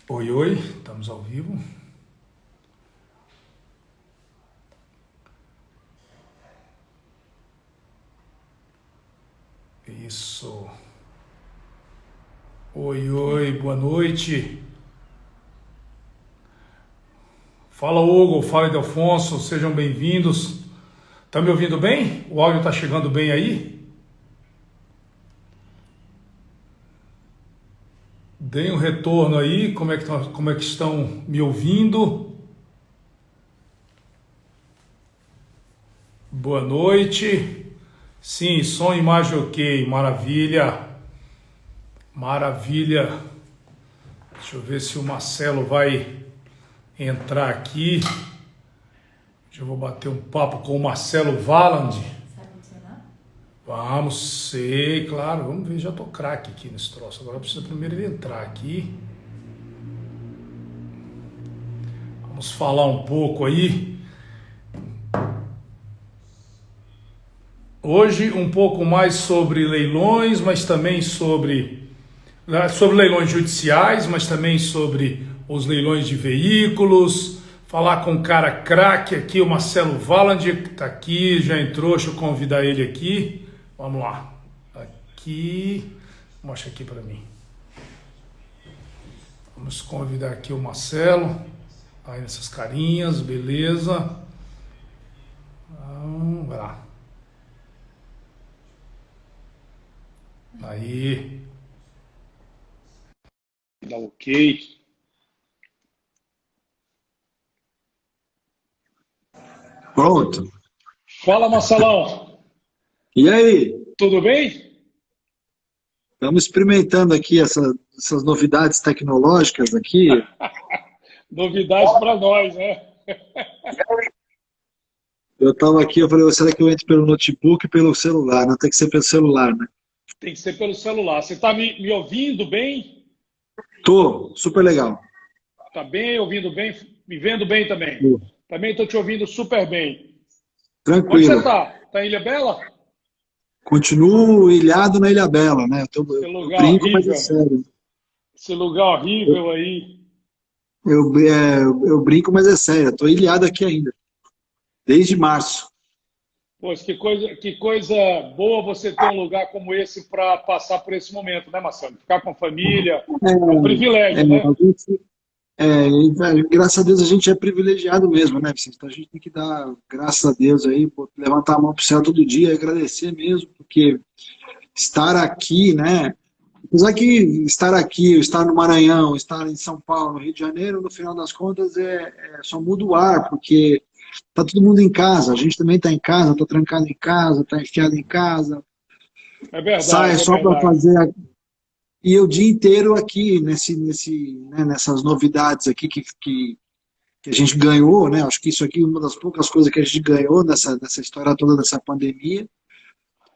Oi, oi, estamos ao vivo. Isso. Oi, oi, boa noite. Fala Hugo, fala Edelfonso, sejam bem-vindos. Tá me ouvindo bem? O áudio tá chegando bem aí? Deem um retorno aí, como é que estão me ouvindo? Boa noite. Sim, som e imagem ok, maravilha. Maravilha. Deixa eu ver se o Marcelo vai entrar aqui. Eu vou bater um papo com o Marcelo Valand. Sabe adicionar? Vamos, sei, claro. Vamos ver, já tô craque aqui nesse troço. Agora precisa primeiro ele entrar aqui. Vamos falar um pouco aí. Hoje um pouco mais sobre leilões, mas também sobre leilões judiciais, mas também sobre os leilões de veículos. Falar com um cara craque aqui, o Marcelo Valand, que está aqui, já entrou, deixa eu convidar ele aqui. Vamos lá. Aqui, mostra aqui para mim. Vamos convidar aqui o Marcelo. Aí nessas carinhas, beleza. Vai lá. Aí. Dá ok. Pronto. Fala, Marcelão. E aí? Tudo bem? Estamos experimentando aqui essas novidades tecnológicas aqui. Novidades para nós, né? Eu estava aqui, eu falei, será que eu entro pelo notebook ou pelo celular? Não tem que ser pelo celular, né? Tem que ser pelo celular. Você está me ouvindo bem? Tô, super legal. Tá bem, ouvindo bem, me vendo bem também. Tô. Também estou te ouvindo super bem. Onde você Tranquilo. está? Está em Ilha Bela? Continuo ilhado na Ilha Bela, né? Esse Eu lugar brinco, mas é horrível. sério. Esse lugar horrível aí. Eu brinco, mas é sério. Estou ilhado aqui ainda, desde março. Pois que coisa boa você ter um lugar como esse para passar por esse momento, né, Marcelo? Ficar com a família é um É, privilégio, a né? gente, graças a Deus a gente é privilegiado mesmo, né, Vicente? Então a gente tem que dar graças a Deus aí, pô, levantar a mão pro céu todo dia e agradecer mesmo, porque estar aqui, né? Apesar que estar aqui, estar no Maranhão, estar em São Paulo, no Rio de Janeiro, no final das contas só muda o ar, porque tá todo mundo em casa, a gente também tá em casa, tá trancado em casa, tá enfiado em casa, É sai verdade, é só para verdade. fazer. E eu o dia inteiro aqui, né, nessas novidades aqui que a gente ganhou, né? Acho que isso aqui é uma das poucas coisas que a gente ganhou nessa história toda dessa pandemia,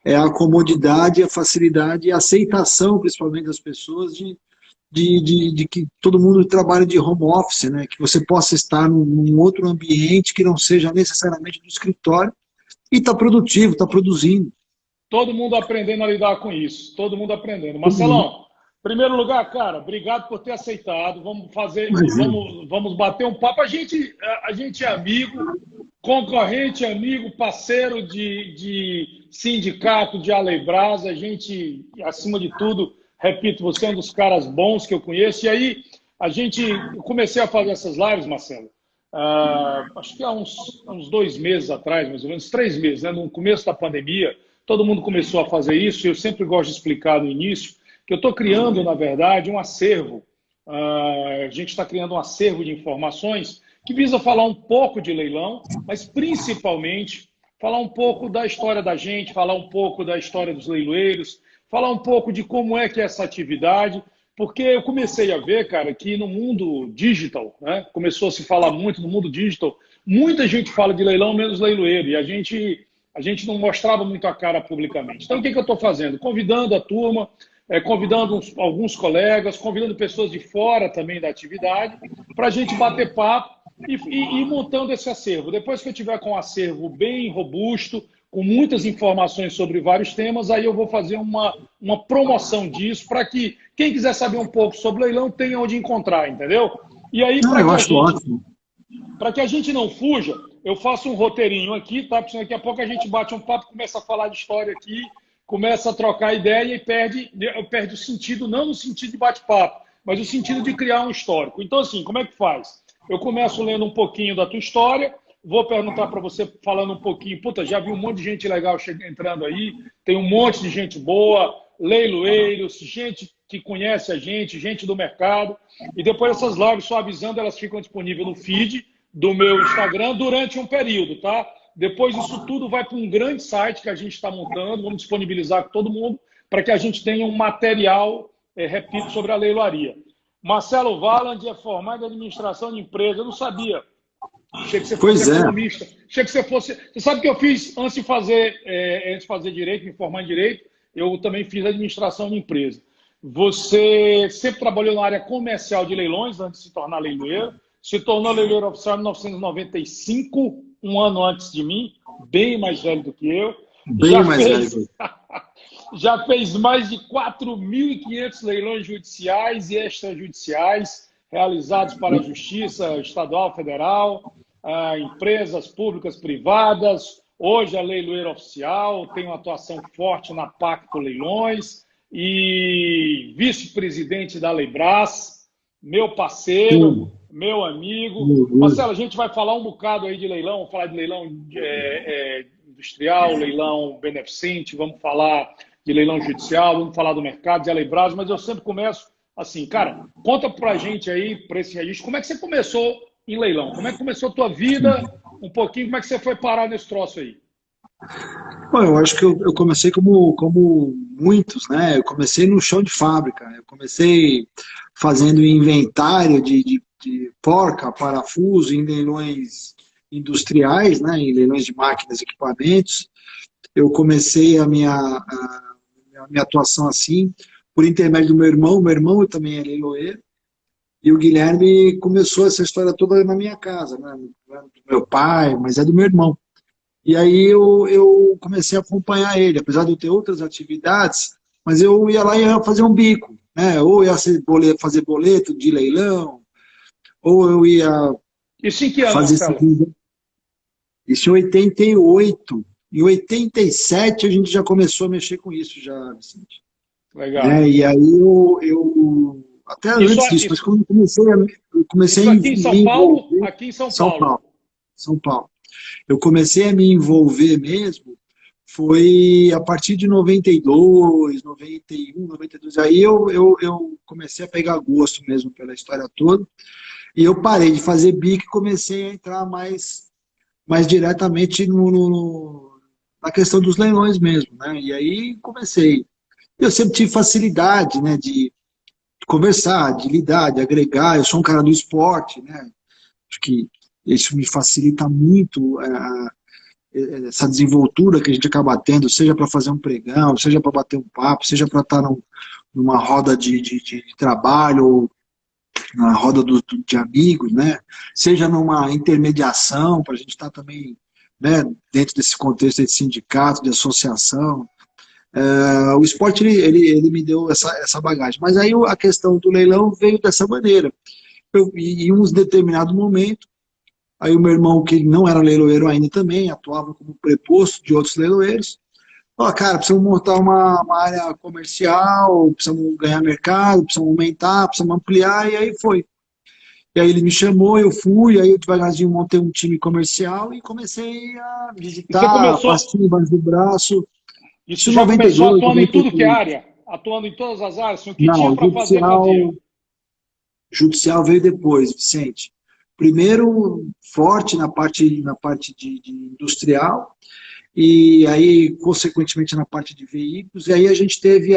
é a comodidade, a facilidade e a aceitação, principalmente das pessoas, de que todo mundo trabalhe de home office, né? Que você possa estar num outro ambiente que não seja necessariamente do escritório e está produtivo, está produzindo. Todo mundo aprendendo a lidar com isso. Todo mundo aprendendo. Todo mundo. Marcelão, em primeiro lugar, cara, obrigado por ter aceitado. Vamos fazer, Imagina. vamos bater um papo. A gente é amigo, concorrente, amigo, parceiro de sindicato, de Aleibras. A gente, acima de tudo, repito, você é um dos caras bons que eu conheço. E aí, eu comecei a fazer essas lives, Marcelo. Acho que há uns 2 meses atrás, mais ou menos, 3 meses, né, no começo da pandemia. Todo mundo começou a fazer isso, e eu sempre gosto de explicar no início que eu estou criando, na verdade, um acervo. A gente está criando um acervo de informações que visa falar um pouco de leilão, mas principalmente falar um pouco da história da gente, falar um pouco da história dos leiloeiros, falar um pouco de como é que é essa atividade, porque eu comecei a ver, cara, que no mundo digital, né, começou a se falar muito no mundo digital, muita gente fala de leilão, menos leiloeiro, e a gente não mostrava muito a cara publicamente. Então, o que eu estou fazendo? Convidando a turma, convidando alguns colegas, convidando pessoas de fora também da atividade, para a gente bater papo e ir montando esse acervo. Depois que eu tiver com um acervo bem robusto, com muitas informações sobre vários temas, aí eu vou fazer uma promoção disso, para que quem quiser saber um pouco sobre leilão tenha onde encontrar, entendeu? E aí, Eu acho ótimo. para que a gente não fuja, eu faço um roteirinho aqui, tá? Porque daqui a pouco a gente bate um papo, começa a falar de história aqui, começa a trocar ideia e perde o sentido, não no sentido de bate-papo, mas no sentido de criar um histórico. Então, assim, como é que faz? Eu começo lendo um pouquinho da tua história, vou perguntar para você, falando um pouquinho, puta, já vi um monte de gente legal entrando aí, tem um monte de gente boa, leiloeiros, gente que conhece a gente do mercado, e depois essas lives, só avisando, elas ficam disponíveis no feed do meu Instagram durante um período, tá? Depois isso tudo vai para um grande site que a gente está montando, vamos disponibilizar para todo mundo, para que a gente tenha um material, repito, sobre a leiloaria. Marcelo Valand é formado em administração de empresa, eu não sabia. Achei que você fosse economista. Achei que você fosse. Você sabe que eu fiz antes de fazer direito, me formar em direito, eu também fiz administração de empresa. Você sempre trabalhou na área comercial de leilões antes de se tornar leiloeiro. Se tornou leiloeiro oficial em 1995, um ano antes de mim, bem mais velho do que eu. Bem mais velho. Já fez mais de 4.500 leilões judiciais e extrajudiciais realizados para a Justiça Estadual, Federal, empresas públicas, privadas. Hoje é leiloeiro oficial, tem uma atuação forte na Pacto Leilões e vice-presidente da Leibras, meu parceiro, meu amigo. Marcelo, a gente vai falar um bocado aí de leilão, vamos falar de leilão industrial, leilão beneficente, vamos falar de leilão judicial, vamos falar do mercado, de Aleibras, mas eu sempre começo assim, cara, conta pra gente aí, para esse registro, como é que você começou em leilão? Como é que começou a tua vida? Um pouquinho, como é que você foi parar nesse troço aí? Bom, eu acho que eu comecei como muitos, né? Eu comecei no chão de fábrica. Eu comecei fazendo inventário de porca, parafuso, em leilões industriais, né? Em leilões de máquinas e equipamentos. Eu comecei a minha atuação assim, por intermédio do meu irmão. Meu irmão também é leiloeiro. E o Guilherme começou essa história toda na minha casa, né? Não é do meu pai, mas é do meu irmão. E aí eu comecei a acompanhar ele, apesar de eu ter outras atividades, mas eu ia lá e ia fazer um bico, né? Ou ia fazer boleto de leilão, ou eu ia Isso em que ano, fazer Marcelo? isso em 88. Em 87 a gente já começou a mexer com isso já, Vicente. Legal. E aí eu até antes disso, mas quando eu comecei isso a aqui em São me Paulo? envolver. Aqui em São Paulo. São Paulo. Eu comecei a me envolver mesmo, foi a partir de 92, 91, 92. Aí eu comecei a pegar gosto mesmo pela história toda. E eu parei de fazer bico e comecei a entrar mais diretamente na questão dos leilões mesmo, né? E aí comecei. Eu sempre tive facilidade, né, de conversar, de lidar, de agregar. Eu sou um cara do esporte, né? Acho que isso me facilita muito essa desenvoltura que a gente acaba tendo, seja para fazer um pregão, seja para bater um papo, seja para estar numa roda de trabalho, ou na roda de amigos, né? Seja numa intermediação, para a gente estar também, né, dentro desse contexto de sindicato, de associação. O esporte ele me deu essa bagagem. Mas aí a questão do leilão veio dessa maneira. Em um determinado momento, aí o meu irmão, que não era leiloeiro ainda também, atuava como preposto de outros leiloeiros, falou, cara, precisamos montar uma área comercial, precisamos ganhar mercado, precisamos aumentar, precisamos ampliar, e aí foi. E aí ele me chamou, eu fui, aí eu devagarzinho montei um time comercial e comecei a E você visitar, começou, pastinho embaixo do braço. isso Isso em já começou 92, atuando em tudo que é 93. área? Atuando em todas as áreas? O que tinha Não, para fazer, fazia. judicial veio depois, Vicente. Primeiro, forte na parte de industrial, e aí, consequentemente, na parte de veículos, e aí a gente teve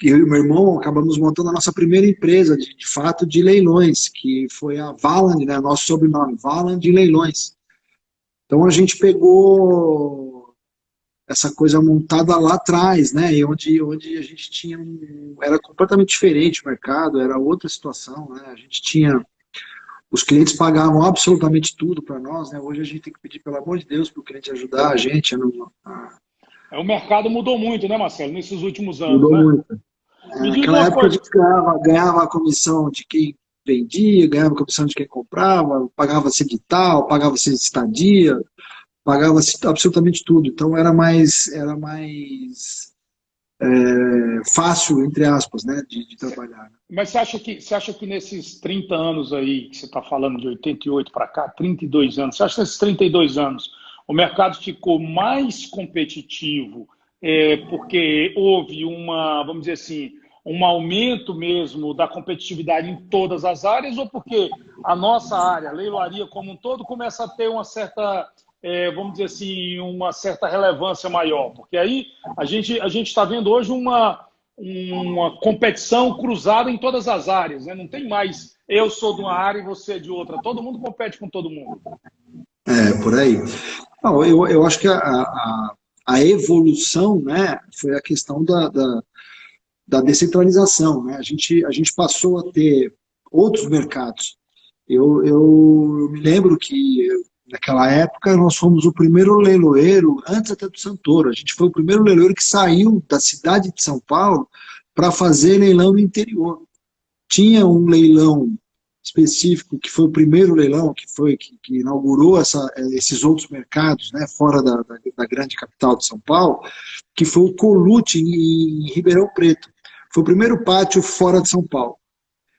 eu e meu irmão acabamos montando a nossa primeira empresa, de fato, de leilões, que foi a Valand, né, nosso sobrenome, Valand de Leilões. Então a gente pegou essa coisa montada lá atrás, né, e onde a gente tinha era completamente diferente o mercado, era outra situação, né, a gente tinha, os clientes pagavam absolutamente tudo para nós, né, hoje a gente tem que pedir, pelo amor de Deus, para o cliente ajudar a gente a O mercado mudou muito, né, Marcelo, nesses últimos anos, Mudou né? muito. Me diz Naquela uma época a coisa. gente ganhava a comissão de quem vendia, ganhava a comissão de quem comprava, pagava-se edital, pagava-se estadia, pagava-se absolutamente tudo. Então era mais fácil, entre aspas, né, de trabalhar. Mas você acha que nesses 30 anos aí, que você está falando de 88 para cá, 32 anos, você acha que nesses 32 anos o mercado ficou mais competitivo porque houve vamos dizer assim, um aumento mesmo da competitividade em todas as áreas, ou porque a nossa área, a leiloaria como um todo, começa a ter uma certa, vamos dizer assim, uma certa relevância maior? Porque aí a gente está vendo hoje uma competição cruzada em todas as áreas, né? Não tem mais eu sou de uma área e você é de outra. Todo mundo compete com todo mundo. Por aí. Não, eu acho que a evolução, né, foi a questão da descentralização, né? A gente passou a ter outros mercados. Eu me lembro que naquela época nós fomos o primeiro leiloeiro, antes até do Santoro, a gente foi o primeiro leiloeiro que saiu da cidade de São Paulo para fazer leilão no interior. Tinha um leilão específico, que foi o primeiro leilão, que inaugurou esses outros mercados, né, fora da grande capital de São Paulo, que foi o Colute, em Ribeirão Preto. Foi o primeiro pátio fora de São Paulo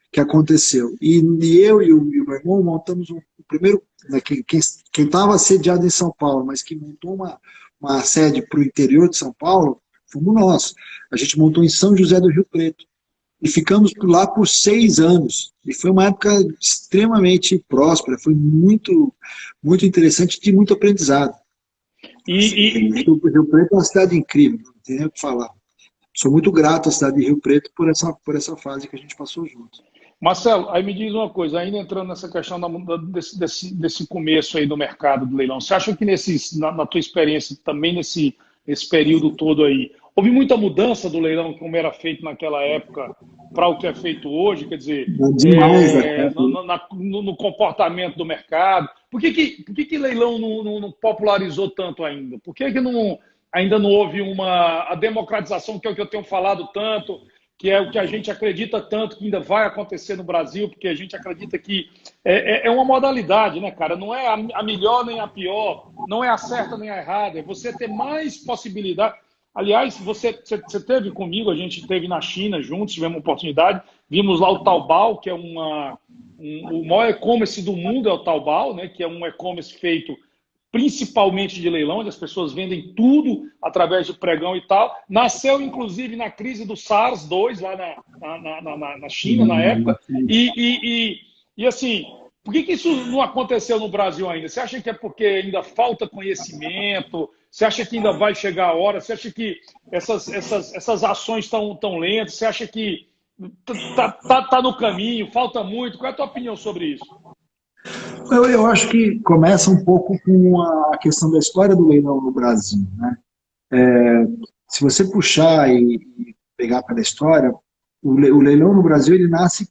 que aconteceu. E eu e o meu irmão montamos o primeiro, né, quem estava sediado em São Paulo, mas que montou uma sede para o interior de São Paulo, fomos nós. A gente montou em São José do Rio Preto. E ficamos lá por 6 anos. E foi uma época extremamente próspera, foi muito, muito interessante e de muito aprendizado. E, e, O Rio Preto é uma cidade incrível, não tem nem o que falar. Sou muito grato à cidade de Rio Preto por essa fase que a gente passou junto. Marcelo, aí me diz uma coisa, ainda entrando nessa questão desse começo aí do mercado do leilão, você acha que na tua experiência também nesse período todo aí, houve muita mudança do leilão como era feito naquela época para o que é feito hoje? Quer dizer, Demais até. no comportamento do mercado? Por que leilão não popularizou tanto ainda? Por que ainda não houve a democratização, que é o que eu tenho falado tanto, que é o que a gente acredita tanto que ainda vai acontecer no Brasil, porque a gente acredita que é uma modalidade, né, cara? Não é a melhor nem a pior, não é a certa nem a errada, é você ter mais possibilidade. Aliás, você teve comigo, a gente esteve na China juntos, tivemos uma oportunidade, vimos lá o Taobao, que é o maior e-commerce do mundo, é o Taobao, né, que é um e-commerce feito principalmente de leilão, onde as pessoas vendem tudo através de pregão e tal. Nasceu, inclusive, na crise do SARS-2, lá na China, na época. E assim, por que isso não aconteceu no Brasil ainda? Você acha que é porque ainda falta conhecimento? Você acha que ainda vai chegar a hora? Você acha que essas ações estão tão lentas? Você acha que tá no caminho? Falta muito? Qual é a tua opinião sobre isso? Eu acho que começa um pouco com a questão da história do leilão no Brasil, né? Se você puxar e pegar pela história, o leilão no Brasil ele nasce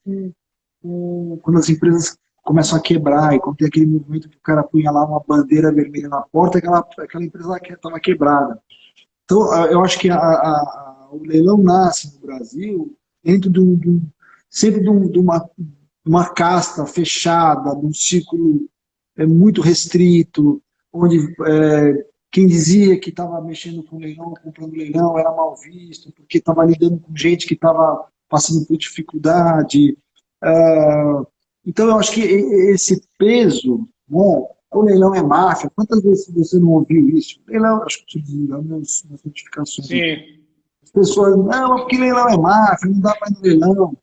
quando as empresas começam a quebrar, e quando tem aquele movimento que o cara punha lá uma bandeira vermelha na porta, aquela empresa estava quebrada. Então, eu acho que o leilão nasce no Brasil dentro sempre de uma casta fechada, de um círculo muito restrito, onde quem dizia que estava mexendo com leilão, comprando leilão, era mal visto, porque estava lidando com gente que estava passando por dificuldade. Então, eu acho que esse peso, né, o leilão é máfia. Quantas vezes você não ouviu isso? Leilão, acho que eu tive nas minhas notificações. Sim. As pessoas, não, porque leilão é máfia, não dá para ir no leilão.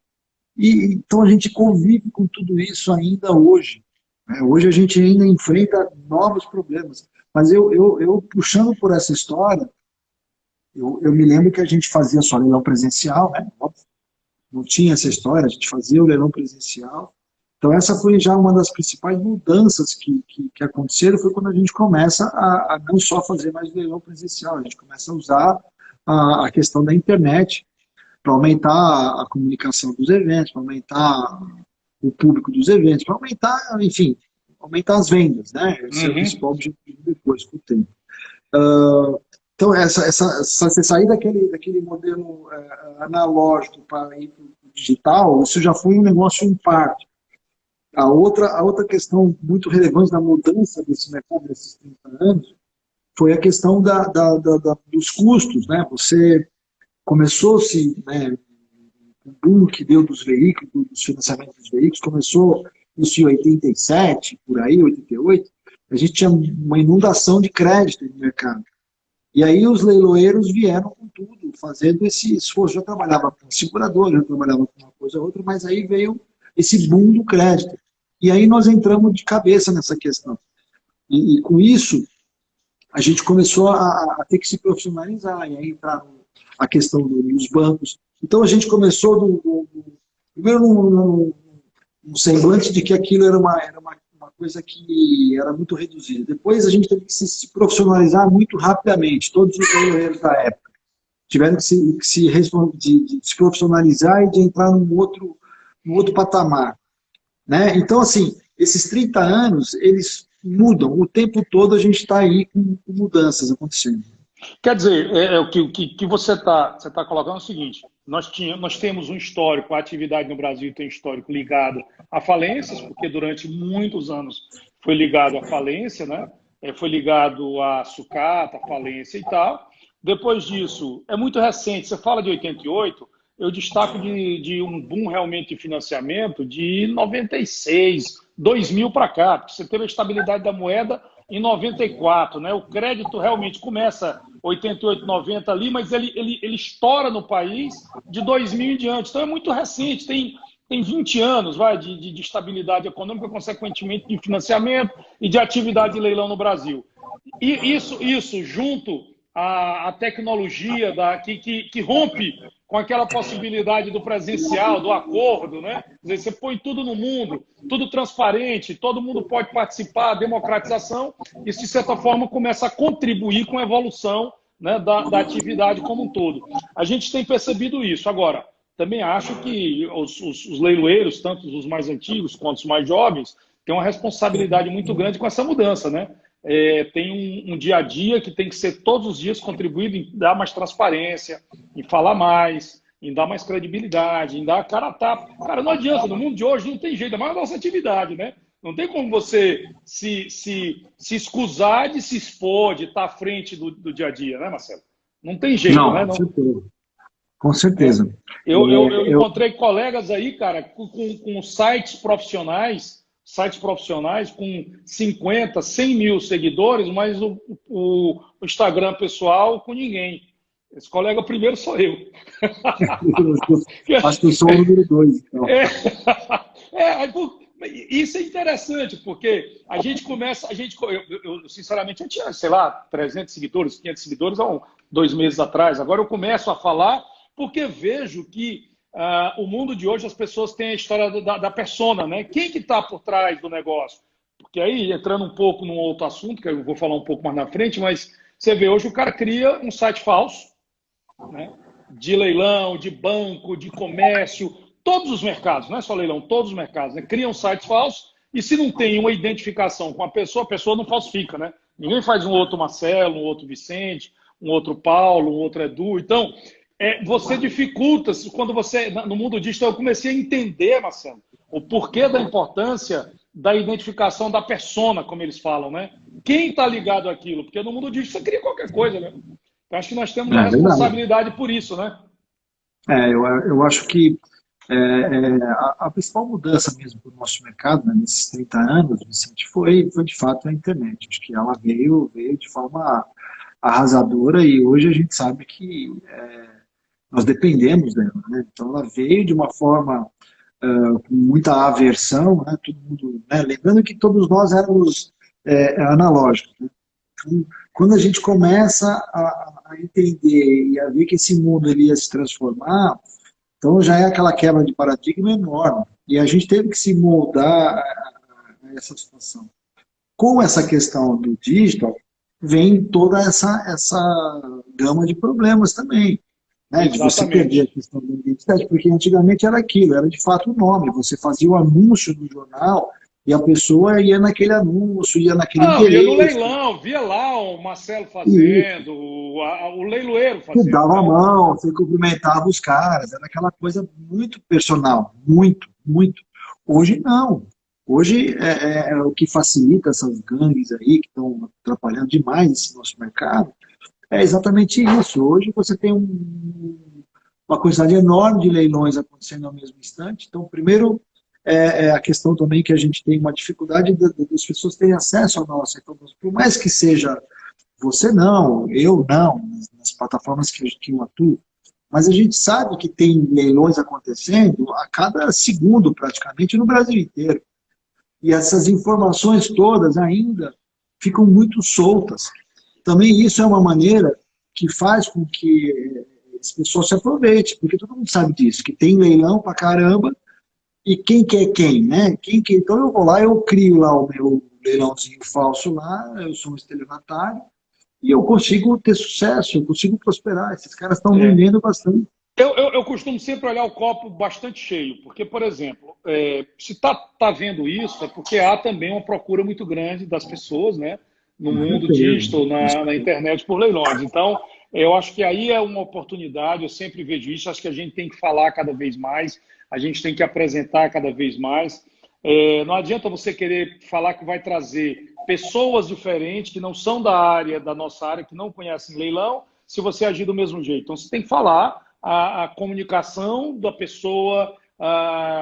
Então a gente convive com tudo isso ainda hoje, né? Hoje a gente ainda enfrenta novos problemas. Mas eu puxando por essa história, eu me lembro que a gente fazia só leilão presencial, né? Não tinha essa história, a gente fazia o leilão presencial. Então essa foi já uma das principais mudanças que aconteceram, foi quando a gente começa a não só fazer mais leilão presencial, a gente começa a usar a questão da internet para aumentar a comunicação dos eventos, para aumentar o público dos eventos, para aumentar, enfim, aumentar as vendas, né? Esse é o Uhum. principal objetivo depois, com o tempo. Então, você sair daquele modelo analógico para ir para o digital, isso já foi um negócio em parte. A outra questão muito relevante da mudança desse mercado nesses 30 anos foi a questão dos custos, né? Você começou-se, né, o boom que deu dos veículos, dos financiamentos dos veículos, começou isso em 87, por aí, 88, a gente tinha uma inundação de crédito no mercado. E aí os leiloeiros vieram com tudo, fazendo esse esforço. Já trabalhava com segurador, já trabalhava com uma coisa ou outra, mas aí veio esse boom do crédito. E aí nós entramos de cabeça nessa questão. E com isso, a gente começou a ter que se profissionalizar, e aí entrar a questão dos bancos. Então a gente começou primeiro num semblante de que aquilo era uma coisa que era muito reduzida. Depois a gente teve que se profissionalizar muito rapidamente. Todos os leiloeiros da época tiveram que se profissionalizar e de entrar num outro patamar. Né? Então, assim, esses 30 anos, eles mudam. O tempo todo a gente está aí com mudanças acontecendo. Quer dizer, o que você tá colocando é o seguinte: nós temos um histórico, a atividade no Brasil tem um histórico ligado a falências, porque durante muitos anos foi ligado à falência, né? Foi ligado à sucata, à falência e tal. Depois disso, é muito recente, você fala de 88, eu destaco de um boom realmente de financiamento de 96, 2000 para cá, porque você teve a estabilidade da moeda em 94, né? O crédito realmente começa 88, 90 ali, mas ele estoura no país de 2000 em diante. Então é muito recente, tem 20 anos de estabilidade econômica, consequentemente de financiamento e de atividade de leilão no Brasil. E isso junto à tecnologia que rompe com aquela possibilidade do presencial, do acordo, né? Quer dizer, você põe tudo no mundo, tudo transparente, todo mundo pode participar, a democratização, isso de certa forma começa a contribuir com a evolução, né, da atividade como um todo. A gente tem percebido isso. Agora, também acho que os leiloeiros, tanto os mais antigos quanto os mais jovens, têm uma responsabilidade muito grande com essa mudança, né? Tem um dia a dia que tem que ser todos os dias contribuído em dar mais transparência, em falar mais, em dar mais credibilidade, em dar a cara a tapa. Cara, não adianta, no mundo de hoje não tem jeito, é mais a nossa atividade, né? Não tem como você se escusar de se expor, de estar à frente do dia a dia, né, Marcelo? Não tem jeito, Não, né? com certeza. Com certeza. Eu encontrei colegas aí, cara, com sites profissionais com 50, 100 mil seguidores, mas o Instagram pessoal com ninguém. Esse colega primeiro sou eu. Acho que eu sou o número 2. Então. Isso é interessante, porque a gente começa, eu sinceramente eu tinha, sei lá, 300 seguidores, 500 seguidores há 2 meses atrás. Agora eu começo a falar porque vejo que o mundo de hoje, as pessoas têm a história da persona, né? Quem que está por trás do negócio? Porque aí, entrando um pouco num outro assunto, que eu vou falar um pouco mais na frente, mas você vê, hoje o cara cria um site falso, né? De leilão, de banco, de comércio, todos os mercados, não é só leilão, todos os mercados, né? Criam sites falsos e se não tem uma identificação com a pessoa não falsifica, né? Ninguém faz um outro Marcelo, um outro Vicente, um outro Paulo, um outro Edu. Então, você dificulta, quando você, no mundo digital, eu comecei a entender, Marcelo, o porquê da importância da identificação da persona, como eles falam, né? Quem está ligado àquilo? Porque no mundo digital você cria qualquer coisa, né? Então, acho que nós temos uma responsabilidade por isso, né? Eu acho que a principal mudança mesmo para o nosso mercado, né, nesses 30 anos, Vicente, foi de fato a internet. Acho que ela veio de forma arrasadora e hoje a gente sabe que nós dependemos dela, né? Então ela veio de uma forma com muita aversão, né? Todo mundo, né? Lembrando que todos nós éramos analógicos, né? Então, quando a gente começa a entender e a ver que esse mundo ele ia se transformar, então já é aquela quebra de paradigma enorme. E a gente teve que se moldar a essa situação. Com essa questão do digital, vem toda essa gama de problemas também. Né, de você perder a questão da identidade, porque antigamente era aquilo, era de fato o nome, você fazia o anúncio no jornal E a pessoa ia naquele anúncio, ia naquele Não, ia no interesse, leilão, via lá o Marcelo e fazendo, o leiloeiro você fazendo. dava a Então, mão, você cumprimentava os caras, era aquela coisa muito personal, muito, muito. Hoje não. Hoje é o que facilita essas gangues aí que estão atrapalhando demais esse nosso mercado. É exatamente isso. Hoje você tem uma quantidade enorme de leilões acontecendo ao mesmo instante. Então, primeiro, é a questão também que a gente tem uma dificuldade das pessoas terem acesso ao nosso. Então, por mais que seja você não, eu não, nas plataformas que eu atuo, mas a gente sabe que tem leilões acontecendo a cada segundo, praticamente, no Brasil inteiro. E essas informações todas ainda ficam muito soltas. Também isso é uma maneira que faz com que esse pessoal se aproveite, porque todo mundo sabe disso, que tem leilão pra caramba, e quem quer quem, né? Então eu vou lá, eu crio lá o meu leilãozinho falso lá, eu sou um estelionatário, e eu consigo ter sucesso, eu consigo prosperar. Esses caras estão é, vendendo bastante. eu costumo sempre olhar o copo bastante cheio, porque, por exemplo, se tá vendo isso, é porque há também uma procura muito grande das pessoas, né, no Com mundo certeza. digital, na internet por leilões. Então, eu acho que aí é uma oportunidade, eu sempre vejo isso, acho que a gente tem que falar cada vez mais, a gente tem que apresentar cada vez mais. Não adianta você querer falar que vai trazer pessoas diferentes, que não são da nossa área, que não conhecem leilão, se você agir do mesmo jeito. Então, você tem que falar a comunicação da pessoa,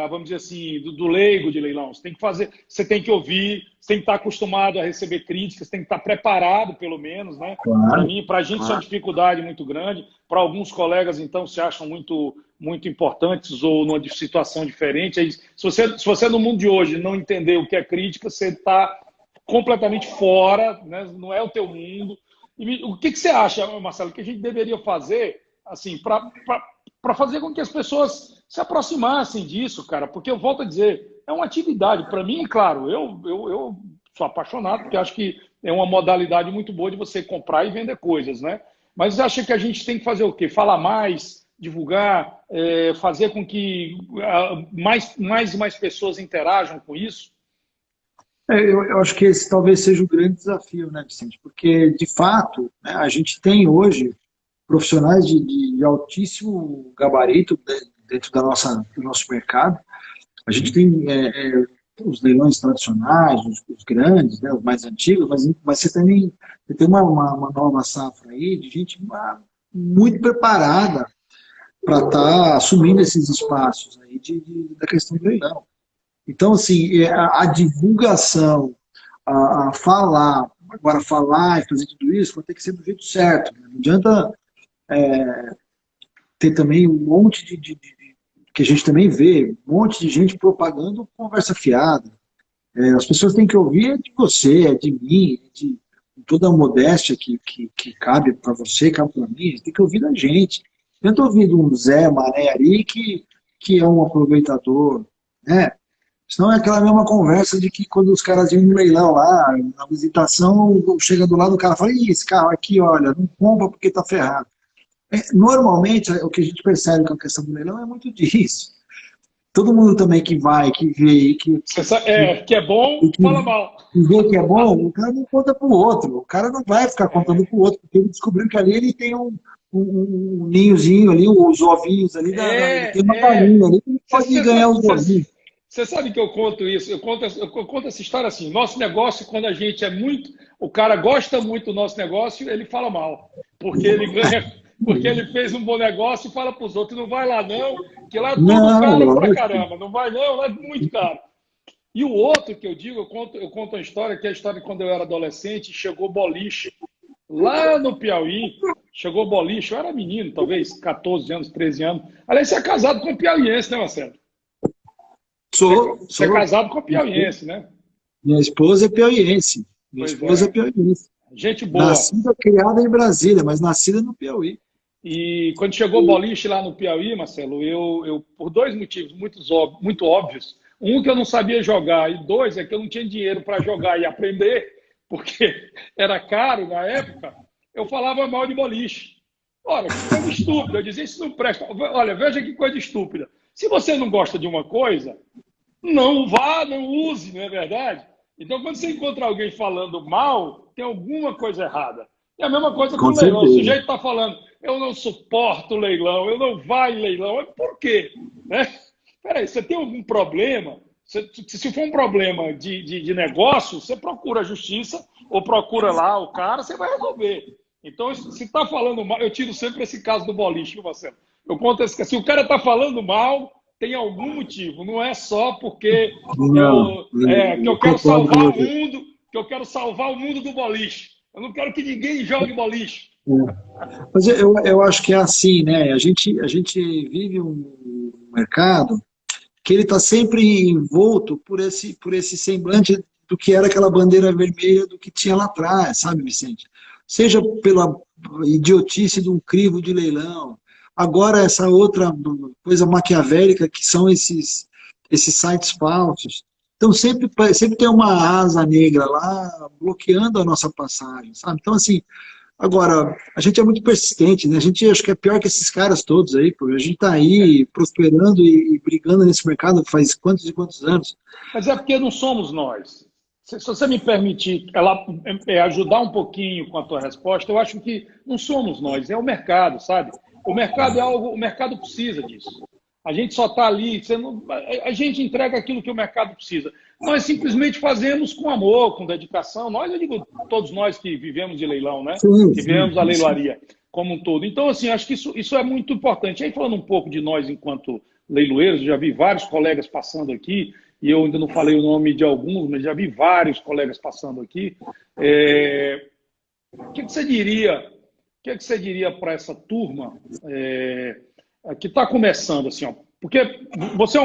vamos dizer assim, do leigo de leilão. Você tem que fazer, você tem que ouvir, você tem que estar acostumado a receber críticas, você tem que estar preparado, pelo menos, né? Para Claro, mim, para a gente, isso é uma claro. dificuldade muito grande. Para alguns colegas, então, se acham muito importantes ou numa situação diferente. Aí, se você no mundo de hoje não entender o que é crítica, você está completamente fora, né? Não é o teu mundo. E o que você acha, Marcelo, que a gente deveria fazer assim para fazer com que as pessoas se aproximassem disso, cara? Porque eu volto a dizer, é uma atividade. Para mim, claro, eu sou apaixonado, porque acho que é uma modalidade muito boa de você comprar e vender coisas, né? Mas acha que a gente tem que fazer o quê? Falar mais, divulgar, fazer com que mais e mais pessoas interajam com isso? Eu acho que esse talvez seja o grande desafio, né, Vicente? Porque, de fato, né, a gente tem hoje profissionais de altíssimo gabarito dentro do nosso mercado. A gente tem os leilões tradicionais, os grandes, né, os mais antigos, mas você tem uma nova safra aí de gente muito preparada para estar assumindo esses espaços aí da questão do leilão. Então, assim, a divulgação, a falar, agora falar e fazer tudo isso vai ter que ser do jeito certo. Né? Não adianta ter também um monte que a gente também vê, um monte de gente propagando conversa fiada. As pessoas têm que ouvir de você, de mim, de toda a modéstia que cabe para você, cabe para mim, tem que ouvir da gente. Eu não estou ouvindo um Zé Mané ali que é um aproveitador, né? Senão é aquela mesma conversa de que quando os caras iam no leilão lá, na visitação, chega do lado do cara e fala, ih, esse carro aqui, olha, não compra porque tá ferrado. Normalmente, o que a gente percebe com a questão do leilão é muito disso. Todo mundo também que vai, que vê, Que é bom, fala que mal. vê que é bom, o cara não conta pro outro. O cara não vai ficar contando pro outro, porque ele descobriu que ali ele tem um ninhozinho ali, os ovinhos ali, ele tem uma galinha ali, que ele pode Você ganhar sabe, os ovinhos. você sabe que eu conto isso? Eu conto essa história assim. Nosso negócio, quando a gente é muito. O cara gosta muito do nosso negócio, ele fala mal. Porque ele ganha. Porque ele fez um bom negócio e fala para os outros: não vai lá não, que lá é tudo Não, caro pra lógico. caramba. Não vai não, lá é muito caro. E o outro que eu digo, eu conto uma história, que é a história de quando eu era adolescente, chegou boliche. Lá no Piauí, chegou boliche, eu era menino, talvez 14 anos, 13 anos. Aliás, você é casado com um piauiense, né, Marcelo? Você é Sou. casado com piauiense, né? Minha esposa é piauiense. Minha Pois esposa é é. piauiense. Gente boa. Nascida, criada em Brasília, mas nascida no Piauí. E quando chegou o boliche lá no Piauí, Marcelo, eu por dois motivos muito óbvios. Um, que eu não sabia jogar, e dois, é que eu não tinha dinheiro para jogar e aprender, porque era caro na época, eu falava mal de boliche. Olha, que coisa estúpida. Eu dizia, isso não presta. Olha, veja que coisa estúpida. Se você não gosta de uma coisa, não vá, não use, não é verdade? Então, quando você encontra alguém falando mal, tem alguma coisa errada. É a mesma coisa com Com o leilão. O certeza. sujeito está falando, eu não suporto leilão, eu não vou em leilão. Por quê? Né? Peraí, você tem algum problema? Se for um problema de negócio, você procura a justiça ou procura lá o cara, você vai resolver. Então, se está falando mal, eu tiro sempre esse caso do boliche, viu, Marcelo? Eu conto esse, se o cara está falando mal, tem algum motivo. Não é só porque Não, que eu eu quero concordo com salvar o você. mundo, que eu quero salvar o mundo do boliche. Eu não quero que ninguém jogue boliche. Mas eu acho que é assim, né? A gente vive um mercado que ele está sempre envolto por esse semblante do que era aquela bandeira vermelha do que tinha lá atrás, sabe, Vicente? Seja pela idiotice de um crivo de leilão, agora essa outra coisa maquiavélica que são esses sites falsos. Então sempre tem uma asa negra lá bloqueando a nossa passagem, sabe? Então, assim, agora, a gente é muito persistente, né? A gente acho que é pior que esses caras todos aí, pô. A gente tá aí prosperando e brigando nesse mercado faz quantos e quantos anos. Mas é porque não somos nós. Se você me permitir ajudar um pouquinho com a tua resposta, eu acho que não somos nós, é o mercado, sabe? O mercado é algo, o mercado precisa disso. A gente só está ali, a gente entrega aquilo que o mercado precisa. Nós simplesmente fazemos com amor, com dedicação. Nós, eu digo, todos nós que vivemos de leilão, né? Sim, Que sim, vivemos a sim. leiloaria como um todo. Então, assim, acho que isso é muito importante. Aí, falando um pouco de nós enquanto leiloeiros, já vi vários colegas passando aqui, e eu ainda não falei o nome de alguns, mas já vi vários colegas passando aqui. O que você diria? O que você diria para essa turma que está começando assim, ó? Porque você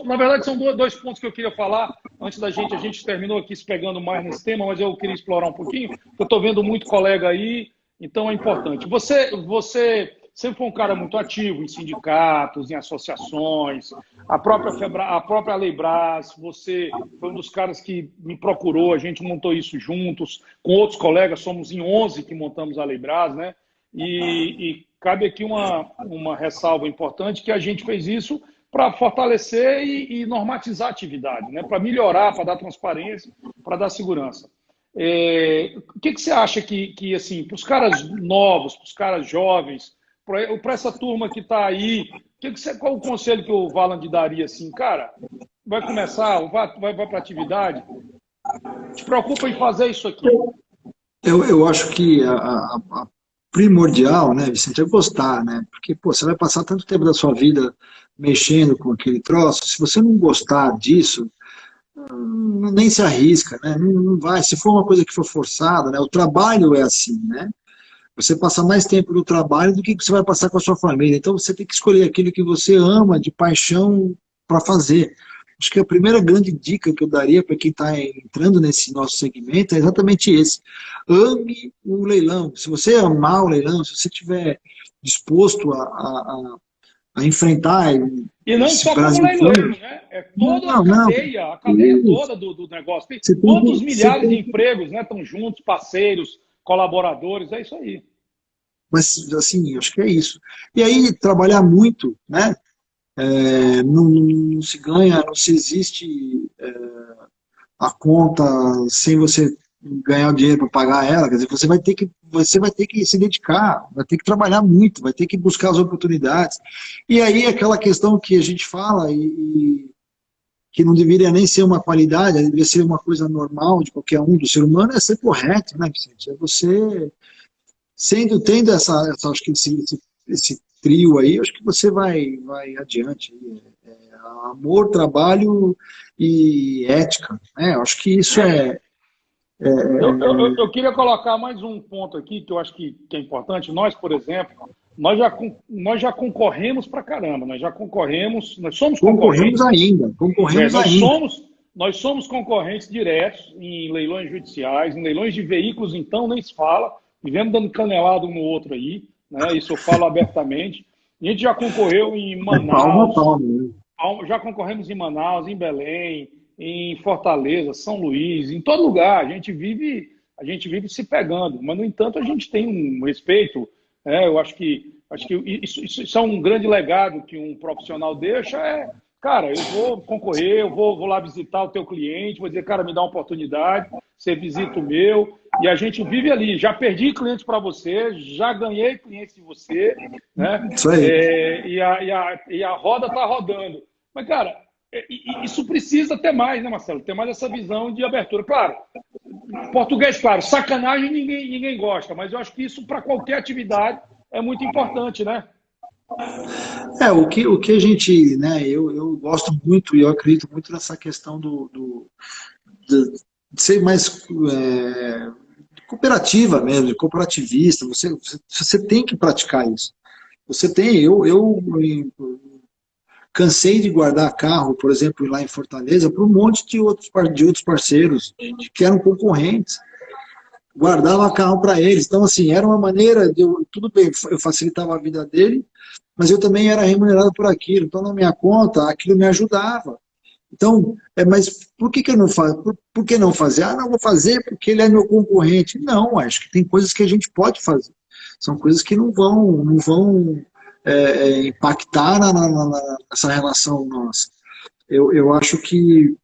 na verdade são dois pontos que eu queria falar antes da gente. A gente terminou aqui se pegando mais nesse tema, mas eu queria explorar um pouquinho. Eu estou vendo muito colega aí, então é importante. Você sempre foi um cara muito ativo em sindicatos, em associações, a própria Leibras, você foi um dos caras que me procurou, a gente montou isso juntos, com outros colegas, somos em 11 que montamos a Leibras, né? E cabe aqui uma ressalva importante, que a gente fez isso para fortalecer e normatizar a atividade, né? Para melhorar, para dar transparência, para dar segurança. O que você acha que assim, para os caras novos, para os caras jovens, para essa turma que está aí, qual o conselho que o Valand daria assim, cara? Vai começar, vai para a atividade, te preocupa em fazer isso aqui. Eu acho que a primordial, né, Vicente, é gostar, né? Porque, pô, você vai passar tanto tempo da sua vida mexendo com aquele troço, se você não gostar disso, nem se arrisca, né? Não vai. Se for uma coisa que for forçada, né? O trabalho é assim, né? Você passa mais tempo no trabalho do que você vai passar com a sua família. Então você tem que escolher aquilo que você ama de paixão para fazer. Acho que a primeira grande dica que eu daria para quem está entrando nesse nosso segmento é exatamente esse. Ame o leilão. Se você amar o leilão, se você estiver disposto a enfrentar E não esse só como Brasil leiloeiro, todo, né? É toda não, não. a cadeia Isso. toda do negócio. Tem Você tem quantos que, você milhares de tem que empregos, né? Estão juntos, parceiros, colaboradores, é isso aí. mas, assim, acho que é isso. E aí, trabalhar muito, né? Não se ganha, não se existe a conta sem você ganhar o dinheiro para pagar ela. Quer dizer, você vai ter que se dedicar, vai ter que trabalhar muito, vai ter que buscar as oportunidades. E aí, aquela questão que a gente fala e que não deveria nem ser uma qualidade, deveria ser uma coisa normal de qualquer um, do ser humano, é ser correto, né, Vicente? É você tendo acho que esse trio aí, acho que você vai adiante. Amor, trabalho e ética, né? Eu acho que isso Eu queria colocar mais um ponto aqui que eu acho que é importante. Nós, por exemplo, nós já concorremos para caramba, nós somos concorremos concorrentes. ainda, É, concorremos ainda. nós somos concorrentes diretos em leilões judiciais, em leilões de veículos, então nem se fala. Vivemos dando canelado um no outro aí, né? Isso eu falo abertamente. A gente já concorreu em É palma a Manaus, palma, né? já concorremos em Manaus, em Belém, em Fortaleza, São Luís, em todo lugar. A gente vive se pegando, mas no entanto a gente tem um respeito. Eu acho que isso é um grande legado que um profissional deixa, cara, eu vou concorrer, vou lá visitar o teu cliente, vou dizer, cara, me dá uma oportunidade, você visita o meu, e a gente vive ali. Já perdi clientes para você, já ganhei clientes de você, né? Isso aí. E a roda está rodando. Mas, cara, isso precisa ter mais, né, Marcelo? Ter mais essa visão de abertura. Claro, português, claro, sacanagem ninguém gosta, mas eu acho que isso para qualquer atividade é muito importante, né? O que a gente, né, eu gosto muito e eu acredito muito nessa questão de, de ser mais cooperativa mesmo, de cooperativista, você tem que praticar isso. Você tem, cansei de guardar carro, por exemplo, lá em Fortaleza, para um monte de outros parceiros que eram concorrentes. Guardava carro para eles. Então, assim, era uma maneira de tudo bem, eu facilitava a vida dele, mas eu também era remunerado por aquilo. Então, na minha conta, aquilo me ajudava. Então, mas por que eu não faço? Por que não fazer? Ah, não vou fazer porque ele é meu concorrente. Não, acho que tem coisas que a gente pode fazer. São coisas que não vão impactar nessa relação nossa. Eu acho que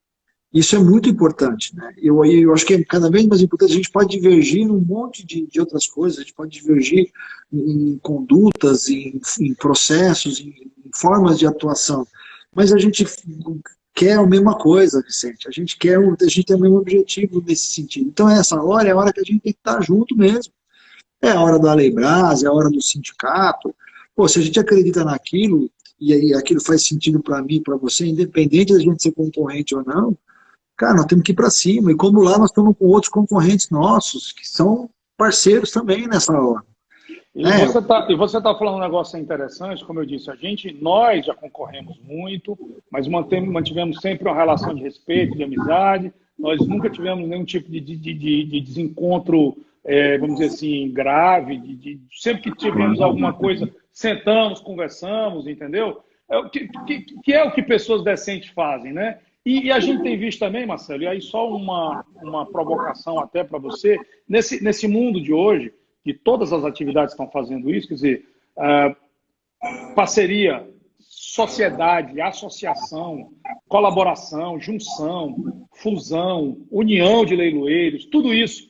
isso é muito importante, né? Eu acho que é cada vez mais importante. A gente pode divergir em um monte de outras coisas, a gente pode divergir em condutas, em processos, em formas de atuação, mas a gente quer a mesma coisa, Vicente. A gente tem o mesmo objetivo nesse sentido. Então, essa hora é a hora que a gente tem que estar junto mesmo. É a hora da Aleibras, é a hora do sindicato. Pô, se a gente acredita naquilo, e aí aquilo faz sentido para mim, para você, independente da gente ser concorrente ou não, cara, nós temos que ir para cima. E como lá nós estamos com outros concorrentes nossos, que são parceiros também nessa hora. Você tá falando um negócio interessante, como eu disse, nós já concorremos muito, mas mantivemos sempre uma relação de respeito, de amizade, nós nunca tivemos nenhum tipo de desencontro, vamos dizer assim, grave, sempre que tivemos alguma coisa, sentamos, conversamos, entendeu? Que é o que pessoas decentes fazem, né? E a gente tem visto também, Marcelo, e aí só uma provocação até para você, nesse mundo de hoje, que todas as atividades estão fazendo isso, quer dizer, parceria, sociedade, associação, colaboração, junção, fusão, união de leiloeiros, tudo isso,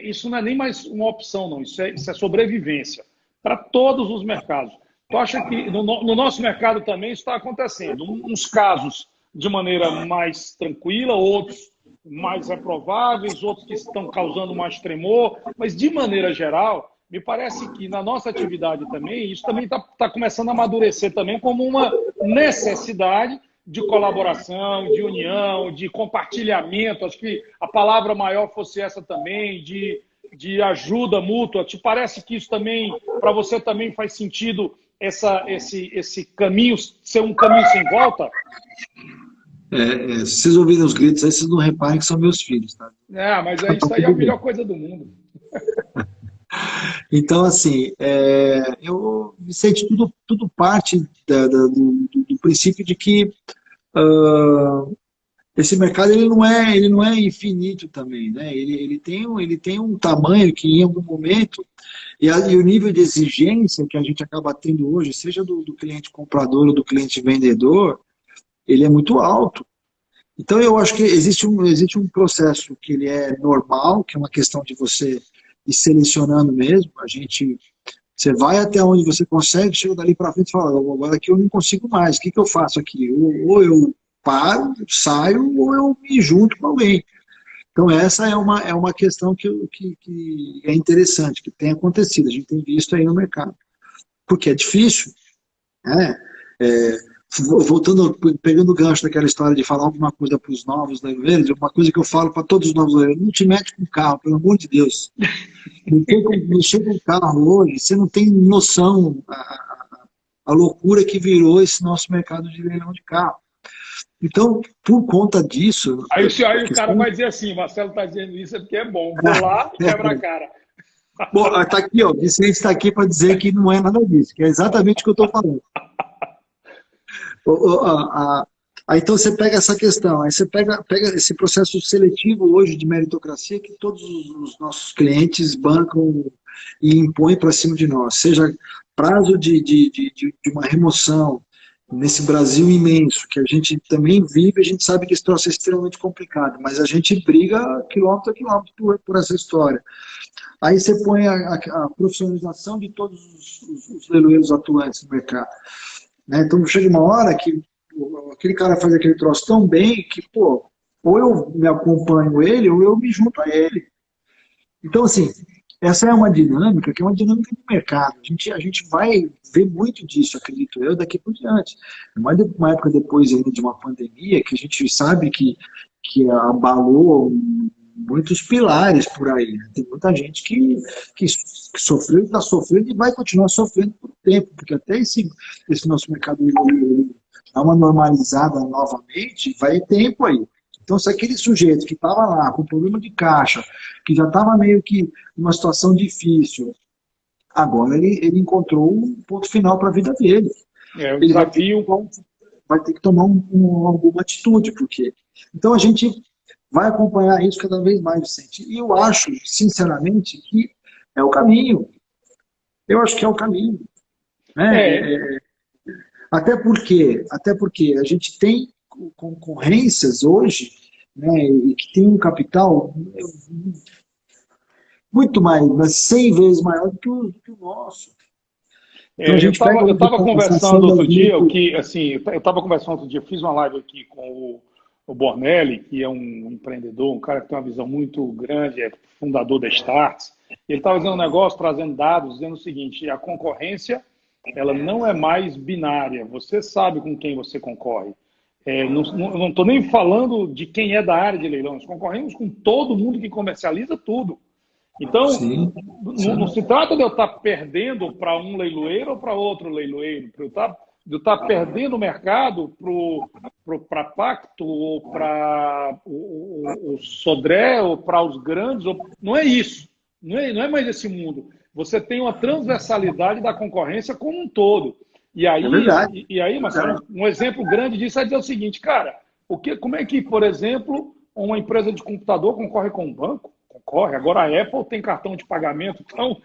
isso não é nem mais uma opção, não, isso é sobrevivência para todos os mercados. Tu acha que no nosso mercado também isso está acontecendo? Uns casos de maneira mais tranquila, outros mais reprováveis, outros que estão causando mais tremor, mas de maneira geral, me parece que na nossa atividade também, isso também está começando a amadurecer também como uma necessidade de colaboração, de união, de compartilhamento. Acho que a palavra maior fosse essa também, de ajuda mútua. Te parece que isso também, para você também faz sentido esse caminho ser um caminho sem volta? Se vocês ouvirem os gritos aí, vocês não reparem que são meus filhos, tá? Mas isso aí é a melhor coisa do mundo. Então, assim, Vicente, tudo parte do princípio de que esse mercado ele não é infinito também, né? Ele tem um tamanho que em algum momento, e o nível de exigência que a gente acaba tendo hoje, seja do cliente comprador ou do cliente vendedor, ele é muito alto. Então, eu acho que existe um processo que ele é normal, que é uma questão de você ir selecionando mesmo. Você vai até onde você consegue, chega dali para frente e fala, agora aqui eu não consigo mais, o que eu faço aqui? Ou eu paro, saio, ou eu me junto com alguém. Então, essa é uma questão que é interessante, que tem acontecido, a gente tem visto aí no mercado. Porque é difícil, né? Voltando, pegando o gancho daquela história de falar alguma coisa para os novos leiloeiros, uma coisa que eu falo para todos os novos leiloeiros, não te mete com o carro, pelo amor de Deus. Mexer com o carro hoje, você não tem noção a loucura que virou esse nosso mercado de leilão de carro. Então, por conta disso... Aí o cara vai dizer assim, Marcelo está dizendo isso porque é bom, vou lá e quebra a cara. Bom, tá aqui, ó, Vicente está aqui para dizer que não é nada disso, que é exatamente o que eu estou falando. Aí então você pega essa questão, aí você pega esse processo seletivo hoje de meritocracia que todos os nossos clientes bancam e impõem para cima de nós, seja prazo de uma remoção, nesse Brasil imenso, que a gente também vive, a gente sabe que esse troço é extremamente complicado, mas a gente briga quilômetro a quilômetro por essa história. Aí você põe a profissionalização de todos os leiloeiros atuantes no mercado. Né? Então chega uma hora que aquele cara faz aquele troço tão bem que, pô, ou eu me acompanho ele, ou eu me junto a ele. Então, assim, essa é uma dinâmica que é uma dinâmica de mercado. A gente vai ver muito disso, acredito eu, daqui por diante. Mais uma época depois ainda de uma pandemia, que a gente sabe que abalou muitos pilares por aí. Né? Tem muita gente que sofreu, está sofrendo e vai continuar sofrendo por tempo, porque até esse nosso mercado dar uma normalizada novamente, vai tempo aí. Então, se aquele sujeito que estava lá com problema de caixa, que já estava meio que numa situação difícil, agora ele encontrou um ponto final para a vida dele. É um Ele desafio. vai ter que tomar alguma atitude, porque... Então, a gente vai acompanhar isso cada vez mais, Vicente. E eu acho, sinceramente, que é o caminho. Eu acho que é o caminho. Né? Até porque a gente tem concorrências hoje, né, e que tem um capital muito mais, mas 100 vezes maior do que o nosso. Então, a gente Eu estava conversando outro dia, eu estava conversando outro dia, fiz uma live aqui com o Bornelli, que é um empreendedor, um cara que tem uma visão muito grande, é fundador da Starts. Ele estava fazendo um negócio, trazendo dados, dizendo o seguinte: a concorrência, ela não é mais binária. Você sabe com quem você concorre. Não estou nem falando de quem é da área de leilão. Nós concorremos com todo mundo que comercializa tudo. Então, sim. Não se trata de eu estar perdendo para um leiloeiro ou para outro leiloeiro. De eu estar perdendo o mercado para Pacto ou para o Sodré ou para os grandes. Não é isso. Não é mais esse mundo. Você tem uma transversalidade da concorrência como um todo. E aí, Marcelo, um exemplo grande disso é dizer o seguinte, cara, como é que, por exemplo, uma empresa de computador concorre com um banco? Concorre. Agora a Apple tem cartão de pagamento. Então,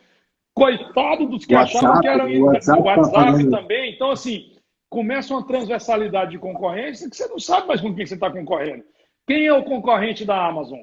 coitado dos que achavam que era o WhatsApp também. Então, assim, começa uma transversalidade de concorrência que você não sabe mais com quem você está concorrendo. Quem é o concorrente da Amazon?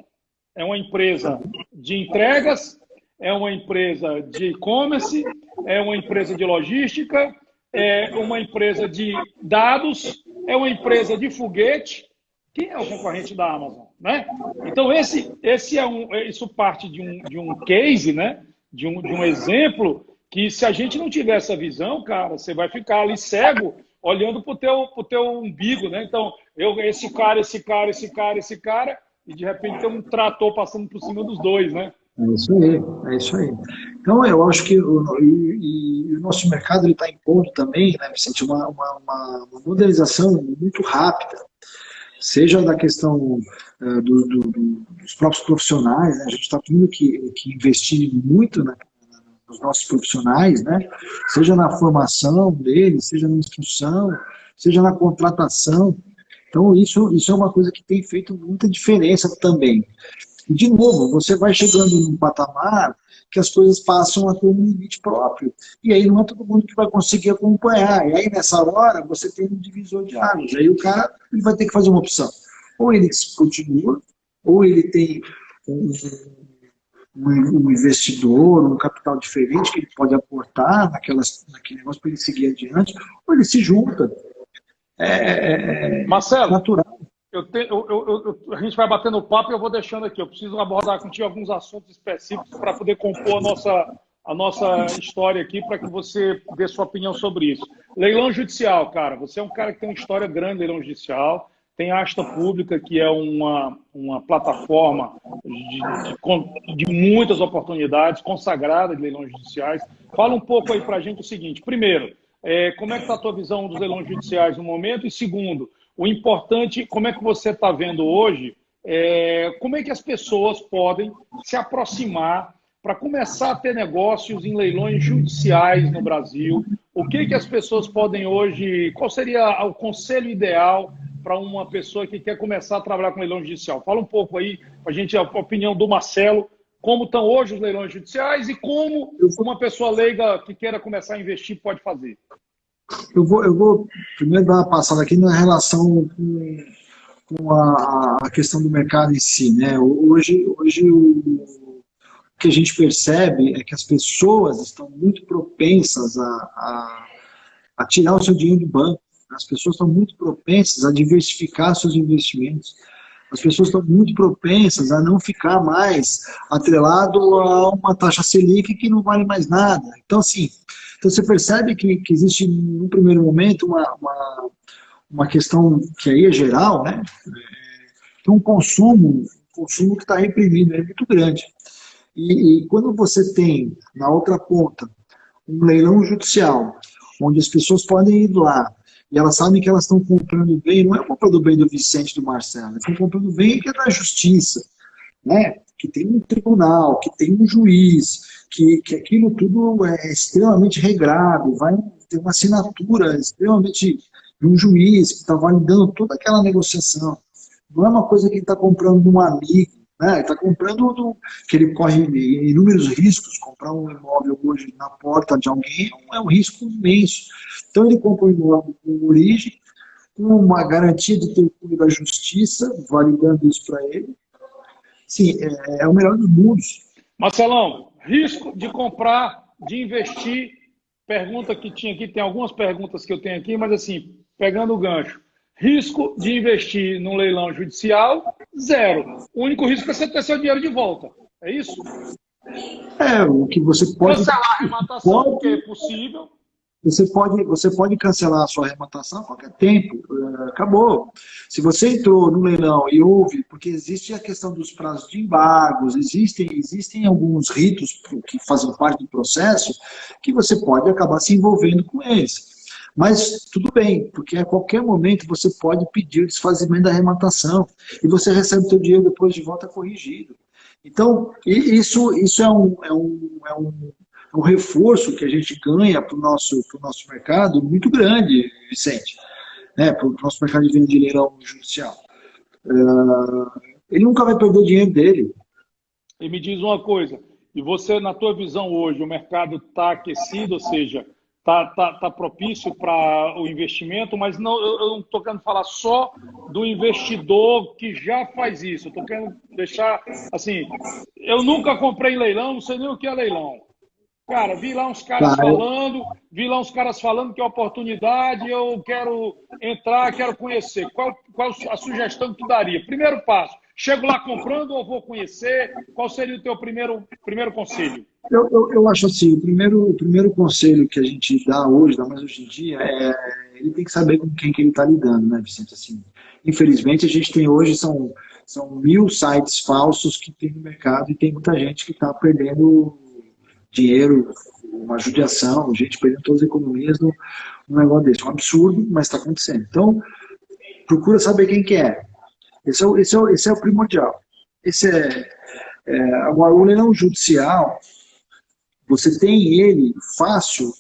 É uma empresa de entregas, é uma empresa de e-commerce, é uma empresa de logística, é uma empresa de dados, é uma empresa de foguete. Quem é o concorrente da Amazon? Né? Então, isso parte de um case, né? de um exemplo, que se a gente não tiver essa visão, cara, você vai ficar ali cego, olhando para o teu umbigo. Né? Então, esse cara, e de repente tem um trator passando por cima dos dois. Né? É isso aí. Então, eu acho que o nosso mercado está impondo também, né, Vicente, uma modernização muito rápida, seja da questão dos próprios profissionais, né, a gente está tendo que investir muito nos nossos profissionais, né, seja na formação deles, seja na instrução, seja na contratação. Então, isso é uma coisa que tem feito muita diferença também. E, de novo, você vai chegando num patamar que as coisas passam a ter um limite próprio. E aí não é todo mundo que vai conseguir acompanhar. E aí, nessa hora, você tem um divisor de águas. Aí o cara ele vai ter que fazer uma opção. Ou ele continua, ou ele tem um investidor, um capital diferente que ele pode aportar naquele negócio para ele seguir adiante, ou ele se junta. Marcelo, natural. A gente vai batendo o papo e eu vou deixando aqui. Eu preciso abordar contigo alguns assuntos específicos para poder compor a nossa história aqui, para que você dê sua opinião sobre isso. Leilão judicial, cara. Você é um cara que tem uma história grande em leilão judicial. Tem a Asta Pública, que é uma plataforma de muitas oportunidades, consagrada de leilões judiciais. Fala um pouco aí para a gente o seguinte. Primeiro, como é que está a tua visão dos leilões judiciais no momento? E segundo, o importante, como é que você está vendo hoje, como é que as pessoas podem se aproximar para começar a ter negócios em leilões judiciais no Brasil? O que as pessoas podem hoje, qual seria o conselho ideal para uma pessoa que quer começar a trabalhar com leilão judicial? Fala um pouco aí, para a gente, a opinião do Marcelo, como estão hoje os leilões judiciais e como uma pessoa leiga que queira começar a investir pode fazer. Eu vou primeiro dar uma passada aqui na relação com a questão do mercado em si, né? Hoje o que a gente percebe é que as pessoas estão muito propensas a tirar o seu dinheiro do banco. As pessoas estão muito propensas a diversificar seus investimentos. As pessoas estão muito propensas a não ficar mais atrelado a uma taxa Selic que não vale mais nada. Então, assim, então você percebe que existe, no primeiro momento, uma questão que aí é geral, né? Que um consumo que está reprimido, é muito grande. E quando você tem, na outra ponta, um leilão judicial, onde as pessoas podem ir lá, e elas sabem que elas estão comprando bem, não é comprando bem do Vicente e do Marcelo, elas estão comprando bem que é da justiça, né? Que tem um tribunal, que tem um juiz, que aquilo tudo é extremamente regrado, vai ter uma assinatura extremamente de um juiz que está validando toda aquela negociação. Não é uma coisa que ele está comprando de um amigo, né? Ele está comprando que ele corre inúmeros riscos. Comprar um imóvel hoje na porta de alguém é um risco imenso. Então ele compra um imóvel com origem, com uma garantia de ter o cunho da justiça, validando isso para ele. Sim, é o melhor dos mundos. Marcelão, risco de comprar, de investir, pergunta que tinha aqui, tem algumas perguntas que eu tenho aqui, mas assim, pegando o gancho. Risco de investir num leilão judicial, zero. O único risco é você ter seu dinheiro de volta. É isso? O que você pode... Cancelar a arrematação, porque é possível. Você pode cancelar a sua arrematação a qualquer tempo, acabou. Se você entrou no leilão e houve, porque existe a questão dos prazos de embargos, existem alguns ritos que fazem parte do processo que você pode acabar se envolvendo com eles. Mas tudo bem, porque a qualquer momento você pode pedir o desfazimento da arrematação e você recebe o seu dinheiro depois de volta corrigido. Então, isso é um reforço que a gente ganha para o nosso mercado muito grande, Vicente, né, para o nosso mercado de venda de leilão judicial. Ele nunca vai perder o dinheiro dele. E me diz uma coisa, e você, na tua visão hoje, o mercado está aquecido, ou seja, está propício para o investimento, mas não, eu não estou querendo falar só do investidor que já faz isso, eu estou querendo deixar, assim, eu nunca comprei leilão, não sei nem o que é leilão. Cara, vi lá uns caras falando que é oportunidade, eu quero entrar, quero conhecer. Qual a sugestão que tu daria? Primeiro passo, chego lá comprando ou vou conhecer? Qual seria o teu primeiro conselho? Eu acho assim, o primeiro conselho que a gente dá mais hoje em dia, ele tem que saber com quem que ele está lidando, né, Vicente? Assim, infelizmente, a gente tem hoje, são 1000 sites falsos que tem no mercado e tem muita gente que está perdendo dinheiro, uma judiação, gente perdendo todas as economias num negócio desse. É um absurdo, mas está acontecendo. Então, procura saber quem que é. Esse é o primordial. Agora, o leilão judicial, você tem ele fácil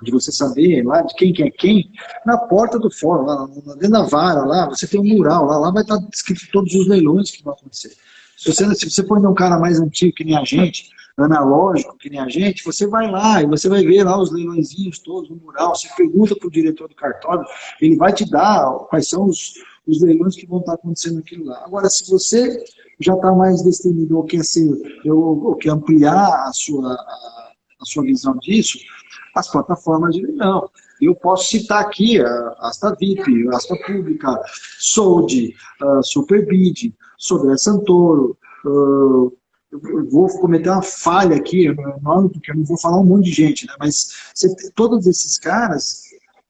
de você saber lá de quem que é quem, na porta do fórum, lá dentro da vara, lá, você tem um mural, lá vai estar escrito todos os leilões que vão acontecer. Se você põe um cara mais antigo que nem a gente, analógico que nem a gente, você vai lá e você vai ver lá os leilõezinhos todos no mural, você pergunta para o diretor do cartório, ele vai te dar quais são os leilões que vão estar acontecendo naquilo lá. Agora, se você já está mais destemido ou quer ampliar a sua visão disso, as plataformas de leilão. Eu posso citar aqui a Asta VIP, a Asta Pública, Sold, Superbid, Sodré Santoro. Eu vou cometer uma falha aqui, porque eu não vou falar um monte de gente, né? Mas todos esses caras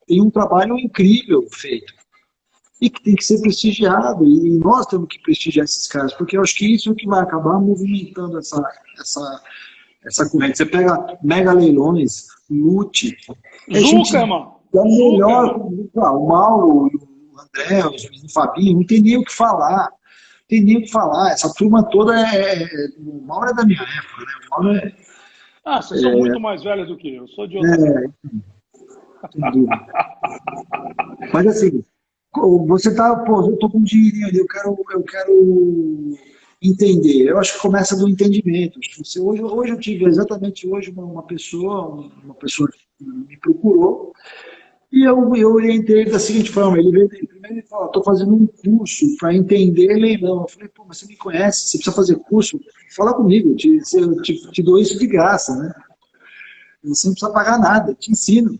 têm um trabalho incrível feito e que tem que ser prestigiado, e nós temos que prestigiar esses caras, porque eu acho que isso é o que vai acabar movimentando essa corrente. Você pega mega leilões, Lute, Zuckerman! É o melhor, o Mauro, o André, o Fabinho, não tem nem o que falar. Essa turma toda o Mauro é da minha época, né? O Mauro vocês são muito mais velhos do que eu sou de outra época. Sem dúvida. Mas assim, você tá, eu tô com um dinheirinho ali, eu quero entender. Eu acho que começa do entendimento. Hoje eu tive exatamente uma pessoa que me procurou E eu orientei ele da seguinte forma, ele veio primeiro e falou, estou fazendo um curso para entender leilão. Eu falei, pô, mas você me conhece, você precisa fazer curso, fala comigo, eu te dou isso de graça, né? Você não precisa pagar nada, eu te ensino.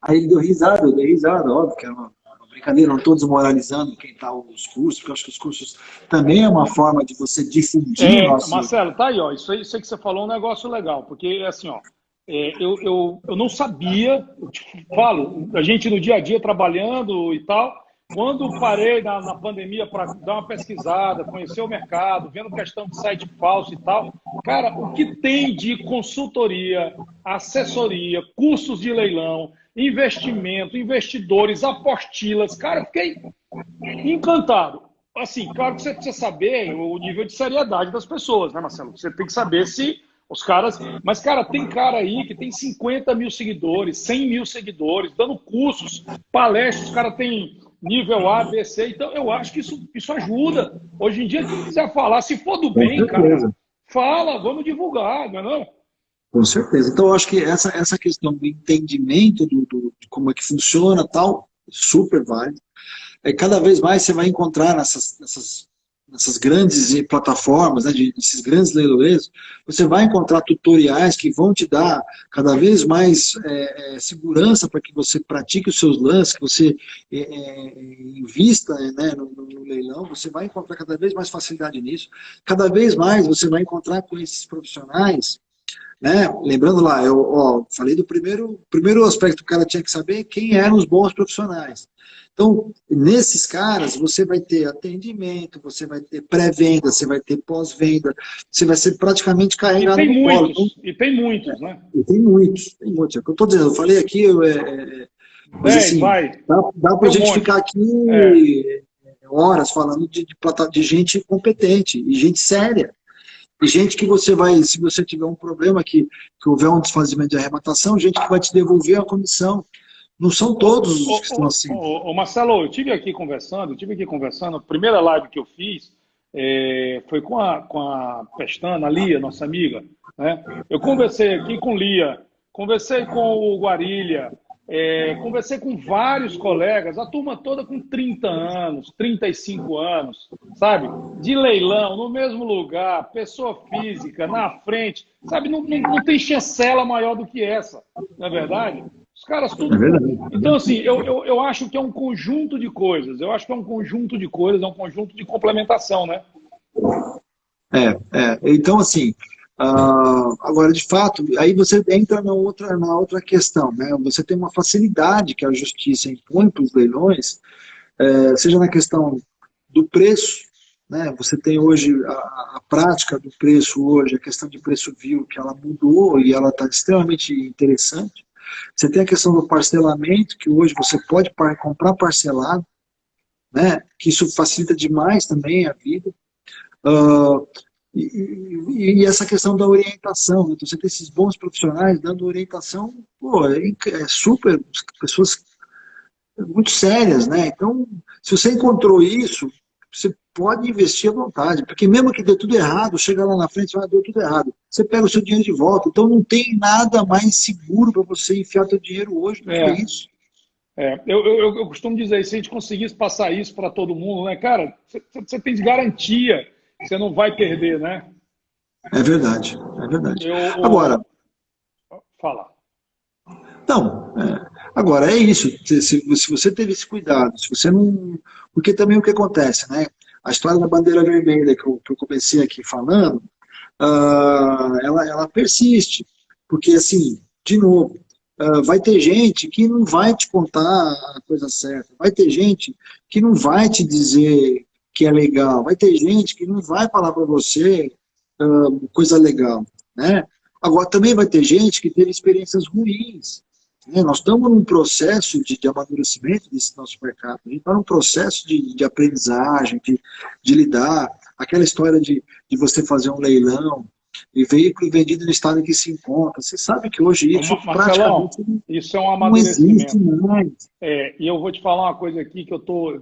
Aí ele deu risada, eu dei risada, óbvio que era uma brincadeira, não estou desmoralizando quem está os cursos, porque eu acho que os cursos também é uma forma de você difundir o nosso... Marcelo, tá aí, ó, isso aí que você falou é um negócio legal, porque assim, ó, eu não sabia, eu te falo, a gente no dia a dia trabalhando e tal, quando parei na pandemia para dar uma pesquisada, conhecer o mercado, vendo questão de site falso e tal, cara, o que tem de consultoria, assessoria, cursos de leilão, investimento, investidores, apostilas, cara, eu fiquei encantado. Assim, claro que você precisa saber o nível de seriedade das pessoas, né, Marcelo? Você tem que saber se os caras... Mas, cara, tem cara aí que tem 50 mil seguidores, 100 mil seguidores, dando cursos, palestras, os caras têm nível A, B, C. Então, eu acho que isso ajuda. Hoje em dia, quem quiser falar, se for do Com bem, cara, certeza. fala, vamos divulgar, não é não? Com certeza. Então, eu acho que essa questão do entendimento de como é que funciona tal, super válido. Cada vez mais você vai encontrar nessas grandes plataformas, né, desses grandes leiloeiros, você vai encontrar tutoriais que vão te dar cada vez mais segurança para que você pratique os seus lances, que você invista, né, no leilão, você vai encontrar cada vez mais facilidade nisso, cada vez mais você vai encontrar com esses profissionais, né? Lembrando lá, eu falei do primeiro aspecto que o cara tinha que saber quem eram os bons profissionais. Então, nesses caras, você vai ter atendimento, você vai ter pré-venda, você vai ter pós-venda, você vai ser praticamente carregado no colo. Então, e tem muitos, né? e tem muitos. É o que eu estou dizendo, eu falei aqui, mas assim, vai. dá para a gente ficar aqui horas falando de gente competente e gente séria. E gente que você vai, se você tiver um problema que houver um desfazimento de arrematação, gente que vai te devolver a comissão. Não são todos os que estão assim. Marcelo, eu tive aqui conversando, a primeira live que eu fiz foi com a Pestana, a Lia, nossa amiga, né? Eu conversei aqui com Lia, conversei com o Guarilha, conversei com vários colegas, a turma toda com 30 anos, 35 anos, sabe? De leilão, no mesmo lugar, pessoa física, na frente, sabe? Não tem chancela maior do que essa, não é verdade? Os caras tudo... É verdade. Então, assim, eu acho que é um conjunto de coisas, é um conjunto de complementação, né? Então, assim, agora, de fato, aí você entra na outra questão, né? Você tem uma facilidade que a justiça impõe para os leilões, seja na questão do preço, né? Você tem hoje a prática do preço hoje, a questão de preço vil, que ela mudou e ela está extremamente interessante. Você tem a questão do parcelamento, que hoje você pode comprar parcelado, né? Que isso facilita demais também a vida. E essa questão da orientação, né? Então, você tem esses bons profissionais dando orientação, pô, super, pessoas muito sérias, né? Então, se você encontrou isso, você pode investir à vontade, porque mesmo que dê tudo errado, chega lá na frente e vai, deu tudo errado. Você pega o seu dinheiro de volta, então não tem nada mais seguro para você enfiar seu dinheiro hoje do que isso. Eu costumo dizer, se a gente conseguisse passar isso para todo mundo, né, cara, você tem garantia que você não vai perder, né? É verdade, é verdade. Agora... Fala. Não, agora é isso, se você teve esse cuidado, se você não... Porque também o que acontece, né? A história da bandeira vermelha que eu comecei aqui falando, ela persiste, porque assim, de novo, vai ter gente que não vai te contar a coisa certa, vai ter gente que não vai te dizer que é legal, vai ter gente que não vai falar para você coisa legal, né? Agora também vai ter gente que teve experiências ruins, né? Nós estamos num processo de amadurecimento desse nosso mercado, a gente está num processo de aprendizagem, de lidar, aquela história de você fazer um leilão, e veículo vendido no estado em que se encontra. Você sabe que hoje isso Marcelão, praticamente isso é um não existe amadurecimento. mais. E eu vou te falar uma coisa aqui que eu tô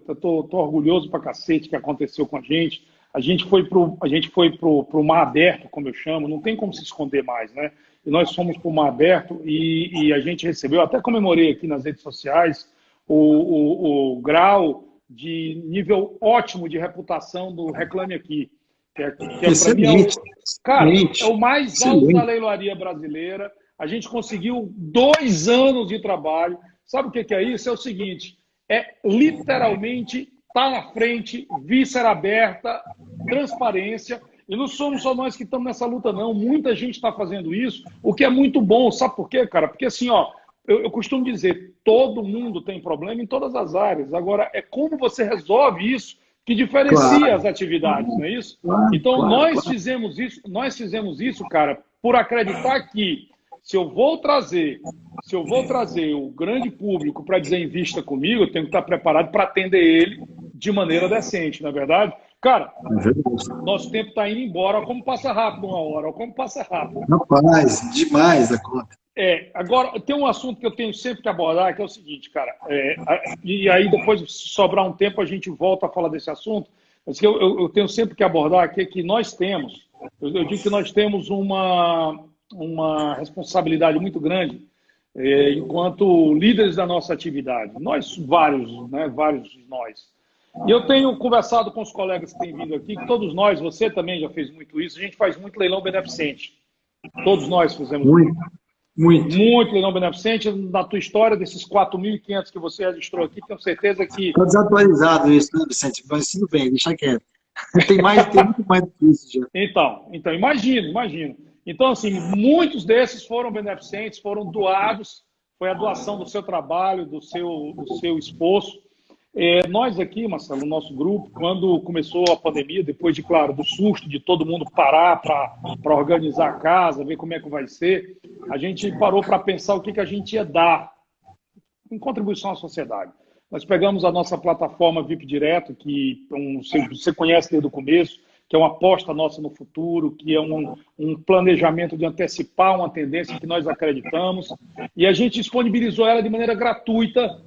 orgulhoso pra cacete que aconteceu com a gente. a gente foi pro mar aberto, como eu chamo, não tem como se esconder mais, né? E nós fomos para o mar aberto e a gente recebeu, até comemorei aqui nas redes sociais, o grau de nível ótimo de reputação do Reclame Aqui. Para mim, cara, é o mais alto da leiloaria brasileira. A gente conseguiu 2 anos de trabalho. Sabe o que é isso? É o seguinte, é literalmente estar na frente, víscera aberta, transparência. E não somos só nós que estamos nessa luta, não. Muita gente está fazendo isso, o que é muito bom. Sabe por quê, cara? Porque assim, ó, eu costumo dizer, todo mundo tem problema em todas as áreas. Agora, é como você resolve isso que diferencia as atividades, não é isso? Então, nós fizemos isso, cara, por acreditar que se eu vou trazer o grande público para dizer invista comigo, eu tenho que estar preparado para atender ele de maneira decente, não é verdade? Cara, nosso tempo está indo embora. Olha como passa rápido uma hora, olha como passa rápido. Rapaz, demais a conta. Agora, tem um assunto que eu tenho sempre que abordar, que é o seguinte, cara, e aí depois, se sobrar um tempo, a gente volta a falar desse assunto, mas que eu tenho sempre que abordar, que é que nós temos, eu digo que nós temos uma responsabilidade muito grande enquanto líderes da nossa atividade. Nós, vários de nós. E eu tenho conversado com os colegas que têm vindo aqui, que todos nós, você também já fez muito isso, a gente faz muito leilão beneficente. Todos nós fizemos muito leilão beneficente. Na tua história, desses 4.500 que você registrou aqui, tenho certeza que... Está desatualizado isso, né, Vicente? Mas tudo bem, deixa quieto. Tem muito mais do que isso já. Então, imagino. Então, assim, muitos desses foram beneficentes, foram doados, foi a doação do seu trabalho, do seu esforço. Nós aqui, Marcelo, no nosso grupo, quando começou a pandemia, depois do susto de todo mundo parar para organizar a casa, ver como é que vai ser, a gente parou para pensar o que a gente ia dar em contribuição à sociedade. Nós pegamos a nossa plataforma VIP Direto, que você conhece desde o começo, que é uma aposta nossa no futuro, que é um planejamento de antecipar uma tendência que nós acreditamos, e a gente disponibilizou ela de maneira gratuita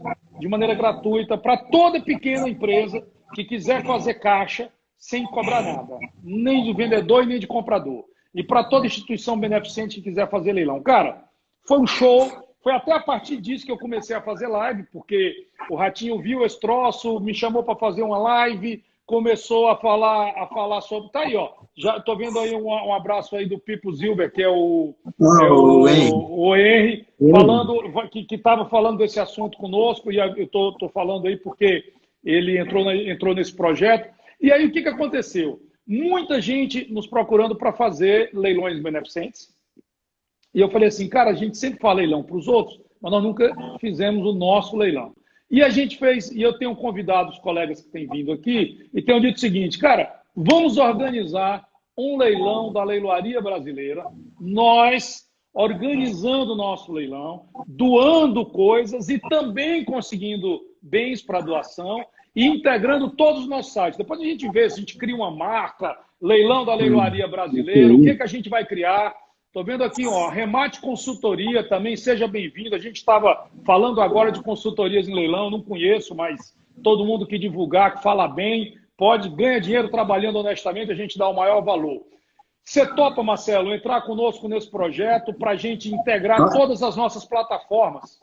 para toda pequena empresa que quiser fazer caixa sem cobrar nada, nem de vendedor e nem de comprador. E para toda instituição beneficente que quiser fazer leilão. Cara, foi um show, foi até a partir disso que eu comecei a fazer live, porque o Ratinho viu esse troço, me chamou para fazer uma live, começou a falar sobre... Tá aí, ó. Já estou vendo aí um abraço aí do Pipo Zilber, que é o Henry, que estava falando desse assunto conosco, e eu estou falando aí porque ele entrou nesse projeto. E aí o que aconteceu? Muita gente nos procurando para fazer leilões beneficentes. E eu falei assim, cara, a gente sempre fala leilão para os outros, mas nós nunca fizemos o nosso leilão. E a gente fez, e eu tenho convidado os colegas que têm vindo aqui, e tenho dito o seguinte, cara, vamos organizar um leilão da leiloaria brasileira, nós organizando o nosso leilão, doando coisas e também conseguindo bens para doação e integrando todos os nossos sites. Depois a gente vê se a gente cria uma marca, leilão da leiloaria brasileira, o que a gente vai criar. Estou vendo aqui, ó, Remate Consultoria também, seja bem-vindo. A gente estava falando agora de consultorias em leilão, não conheço, mas todo mundo que divulgar, que fala bem, ganha dinheiro trabalhando honestamente, a gente dá o maior valor. Você topa, Marcelo, entrar conosco nesse projeto para a gente integrar todas as nossas plataformas?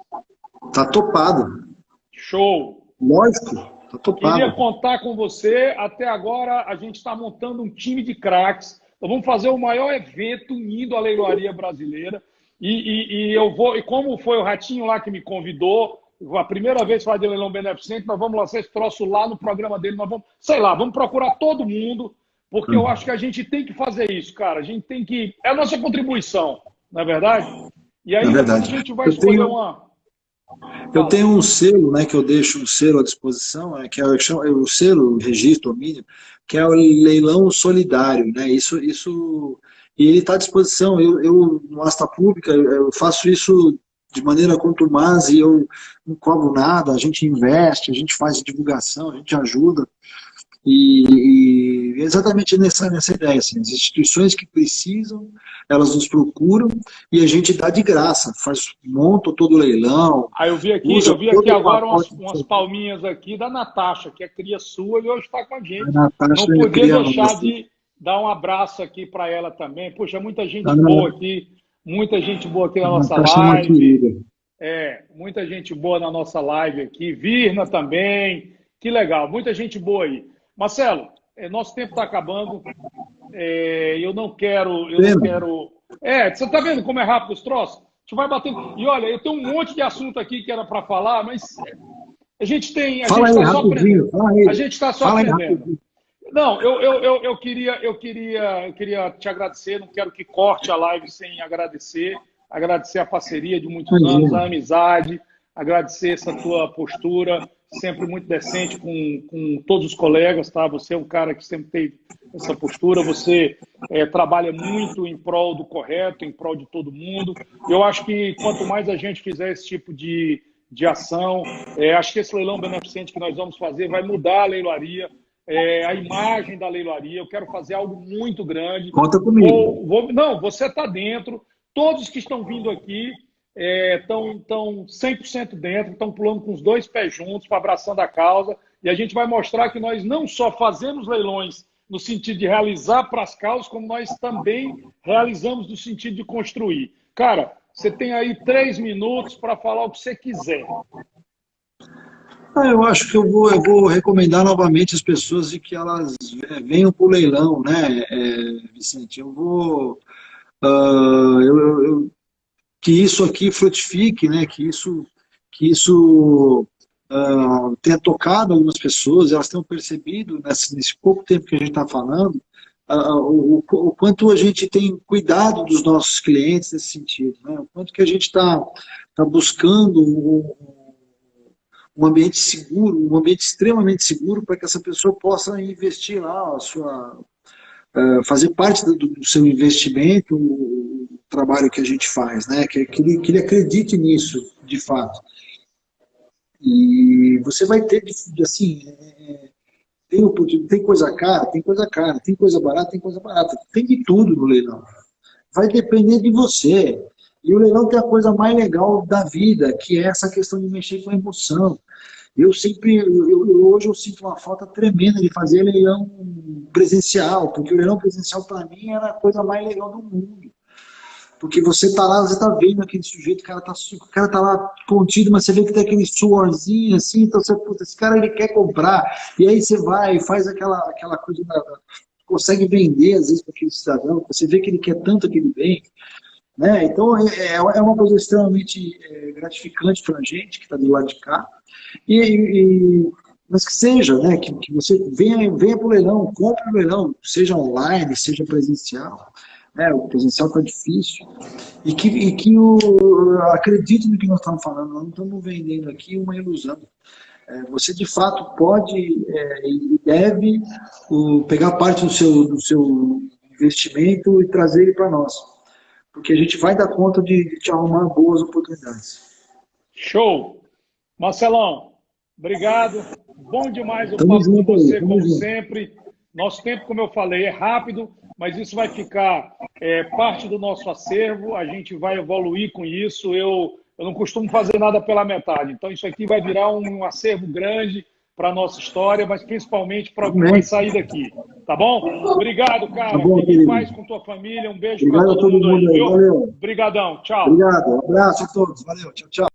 Tá topado. Show. Lógico, tá topado. Queria contar com você. Até agora a gente está montando um time de craques. Nós vamos fazer o maior evento unindo a leiloaria brasileira. E como foi o Ratinho lá que me convidou, a primeira vez que vai de leilão beneficente, nós vamos lançar esse troço lá no programa dele. Nós vamos, vamos procurar todo mundo, porque eu acho que a gente tem que fazer isso, cara. A gente tem que... É a nossa contribuição, não é verdade? E aí a gente vai escolher uma... Eu tenho um selo, né, que eu deixo um selo à disposição, que é o selo, o registro, o mínimo, que é o leilão solidário, né, e ele está à disposição. Eu, no Asta Pública, eu faço isso de maneira contumaz e eu não cobro nada, a gente investe, a gente faz divulgação, a gente ajuda. E exatamente nessa ideia, assim, as instituições que precisam, elas nos procuram e a gente dá de graça, monta todo o leilão, Aí usa eu vi aqui todo o agora pacote. umas palminhas aqui da Natasha, que é cria sua e hoje está com a A gente. Não Natasha podia cria deixar nossa. de dar um abraço aqui para ela também. Poxa, A muita gente boa aqui na nossa Natasha é uma live. querida. Muita gente boa na nossa live aqui. Virna também. Que legal, muita gente boa aí. Marcelo, nosso tempo está acabando. Eu não quero, eu não Pena. quero. Você está vendo como é rápido os troços? A gente vai batendo. E olha, eu tenho um monte de assunto aqui que era para falar, mas a gente Fala aí está só rapidinho, aprendendo. fala A aí. gente está só Fala aí aprendendo. rapidinho. Não, eu queria te agradecer. Não quero que corte a live sem agradecer. Agradecer a parceria de muitos anos, a Imagina. amizade, agradecer essa tua postura, sempre muito decente com todos os colegas, tá? Você é um cara que sempre teve essa postura, você trabalha muito em prol do correto, em prol de todo mundo. Eu acho que quanto mais a gente fizer esse tipo de ação, acho que esse leilão beneficente que nós vamos fazer vai mudar a leiloaria, a imagem da leiloaria. Eu quero fazer algo muito grande. Conta comigo. Não, você está dentro. Todos que estão vindo aqui estão 100% dentro, estão pulando com os dois pés juntos, abraçando a causa, e a gente vai mostrar que nós não só fazemos leilões no sentido de realizar para as causas, como nós também realizamos no sentido de construir. Cara, você tem aí 3 minutos para falar o que você quiser. Eu acho que eu vou recomendar novamente as pessoas de que elas venham para o leilão, né, Vicente? Eu vou... que isso aqui frutifique, né? Que isso tenha tocado algumas pessoas, elas tenham percebido nesse pouco tempo que a gente está falando, o quanto a gente tem cuidado dos nossos clientes nesse sentido, né? O quanto que a gente está buscando um ambiente seguro, um ambiente extremamente seguro para que essa pessoa possa investir lá fazer parte do seu investimento, o trabalho que a gente faz, né? Que ele acredite nisso, de fato. E você vai ter, assim, tem coisa cara, tem coisa cara, tem coisa barata, tem de tudo no leilão. Vai depender de você. E o leilão tem a coisa mais legal da vida, que é essa questão de mexer com a emoção. Hoje eu sinto uma falta tremenda de fazer leilão presencial, porque o leilão presencial para mim era a coisa mais legal do mundo. Porque você está lá, você está vendo aquele sujeito, o cara tá lá contido, mas você vê que tem aquele suorzinho assim, então você, puta, esse cara ele quer comprar, e aí você vai e faz aquela coisa, consegue vender às vezes para aquele cidadão, você vê que ele quer tanto aquele bem, né? Então é uma coisa extremamente gratificante para a gente que está do lado de cá, mas que seja, né, que você venha para o leilão, compre o leilão, seja online, seja presencial. O presencial está difícil, e que acredite no que nós estamos falando, nós não estamos vendendo aqui uma ilusão. Você de fato pode e deve pegar parte do seu investimento e trazer ele para nós, porque a gente vai dar conta de te arrumar boas oportunidades. Show! Marcelão, obrigado. Bom demais o Tamo papo com você, aí, como junto. sempre. Nosso tempo, como eu falei, é rápido, mas isso vai ficar parte do nosso acervo. A gente vai evoluir com isso. Eu não costumo fazer nada pela metade. Então, isso aqui vai virar um acervo grande para a nossa história, mas principalmente para o que vai sair daqui. Tá bom? Obrigado, cara. Tá bom, Fique em paz com tua família. Um beijo para Obrigado a todo mundo aí. Viu? Valeu. Obrigadão. Tchau. Obrigado. Um abraço a todos. Valeu. Tchau, tchau.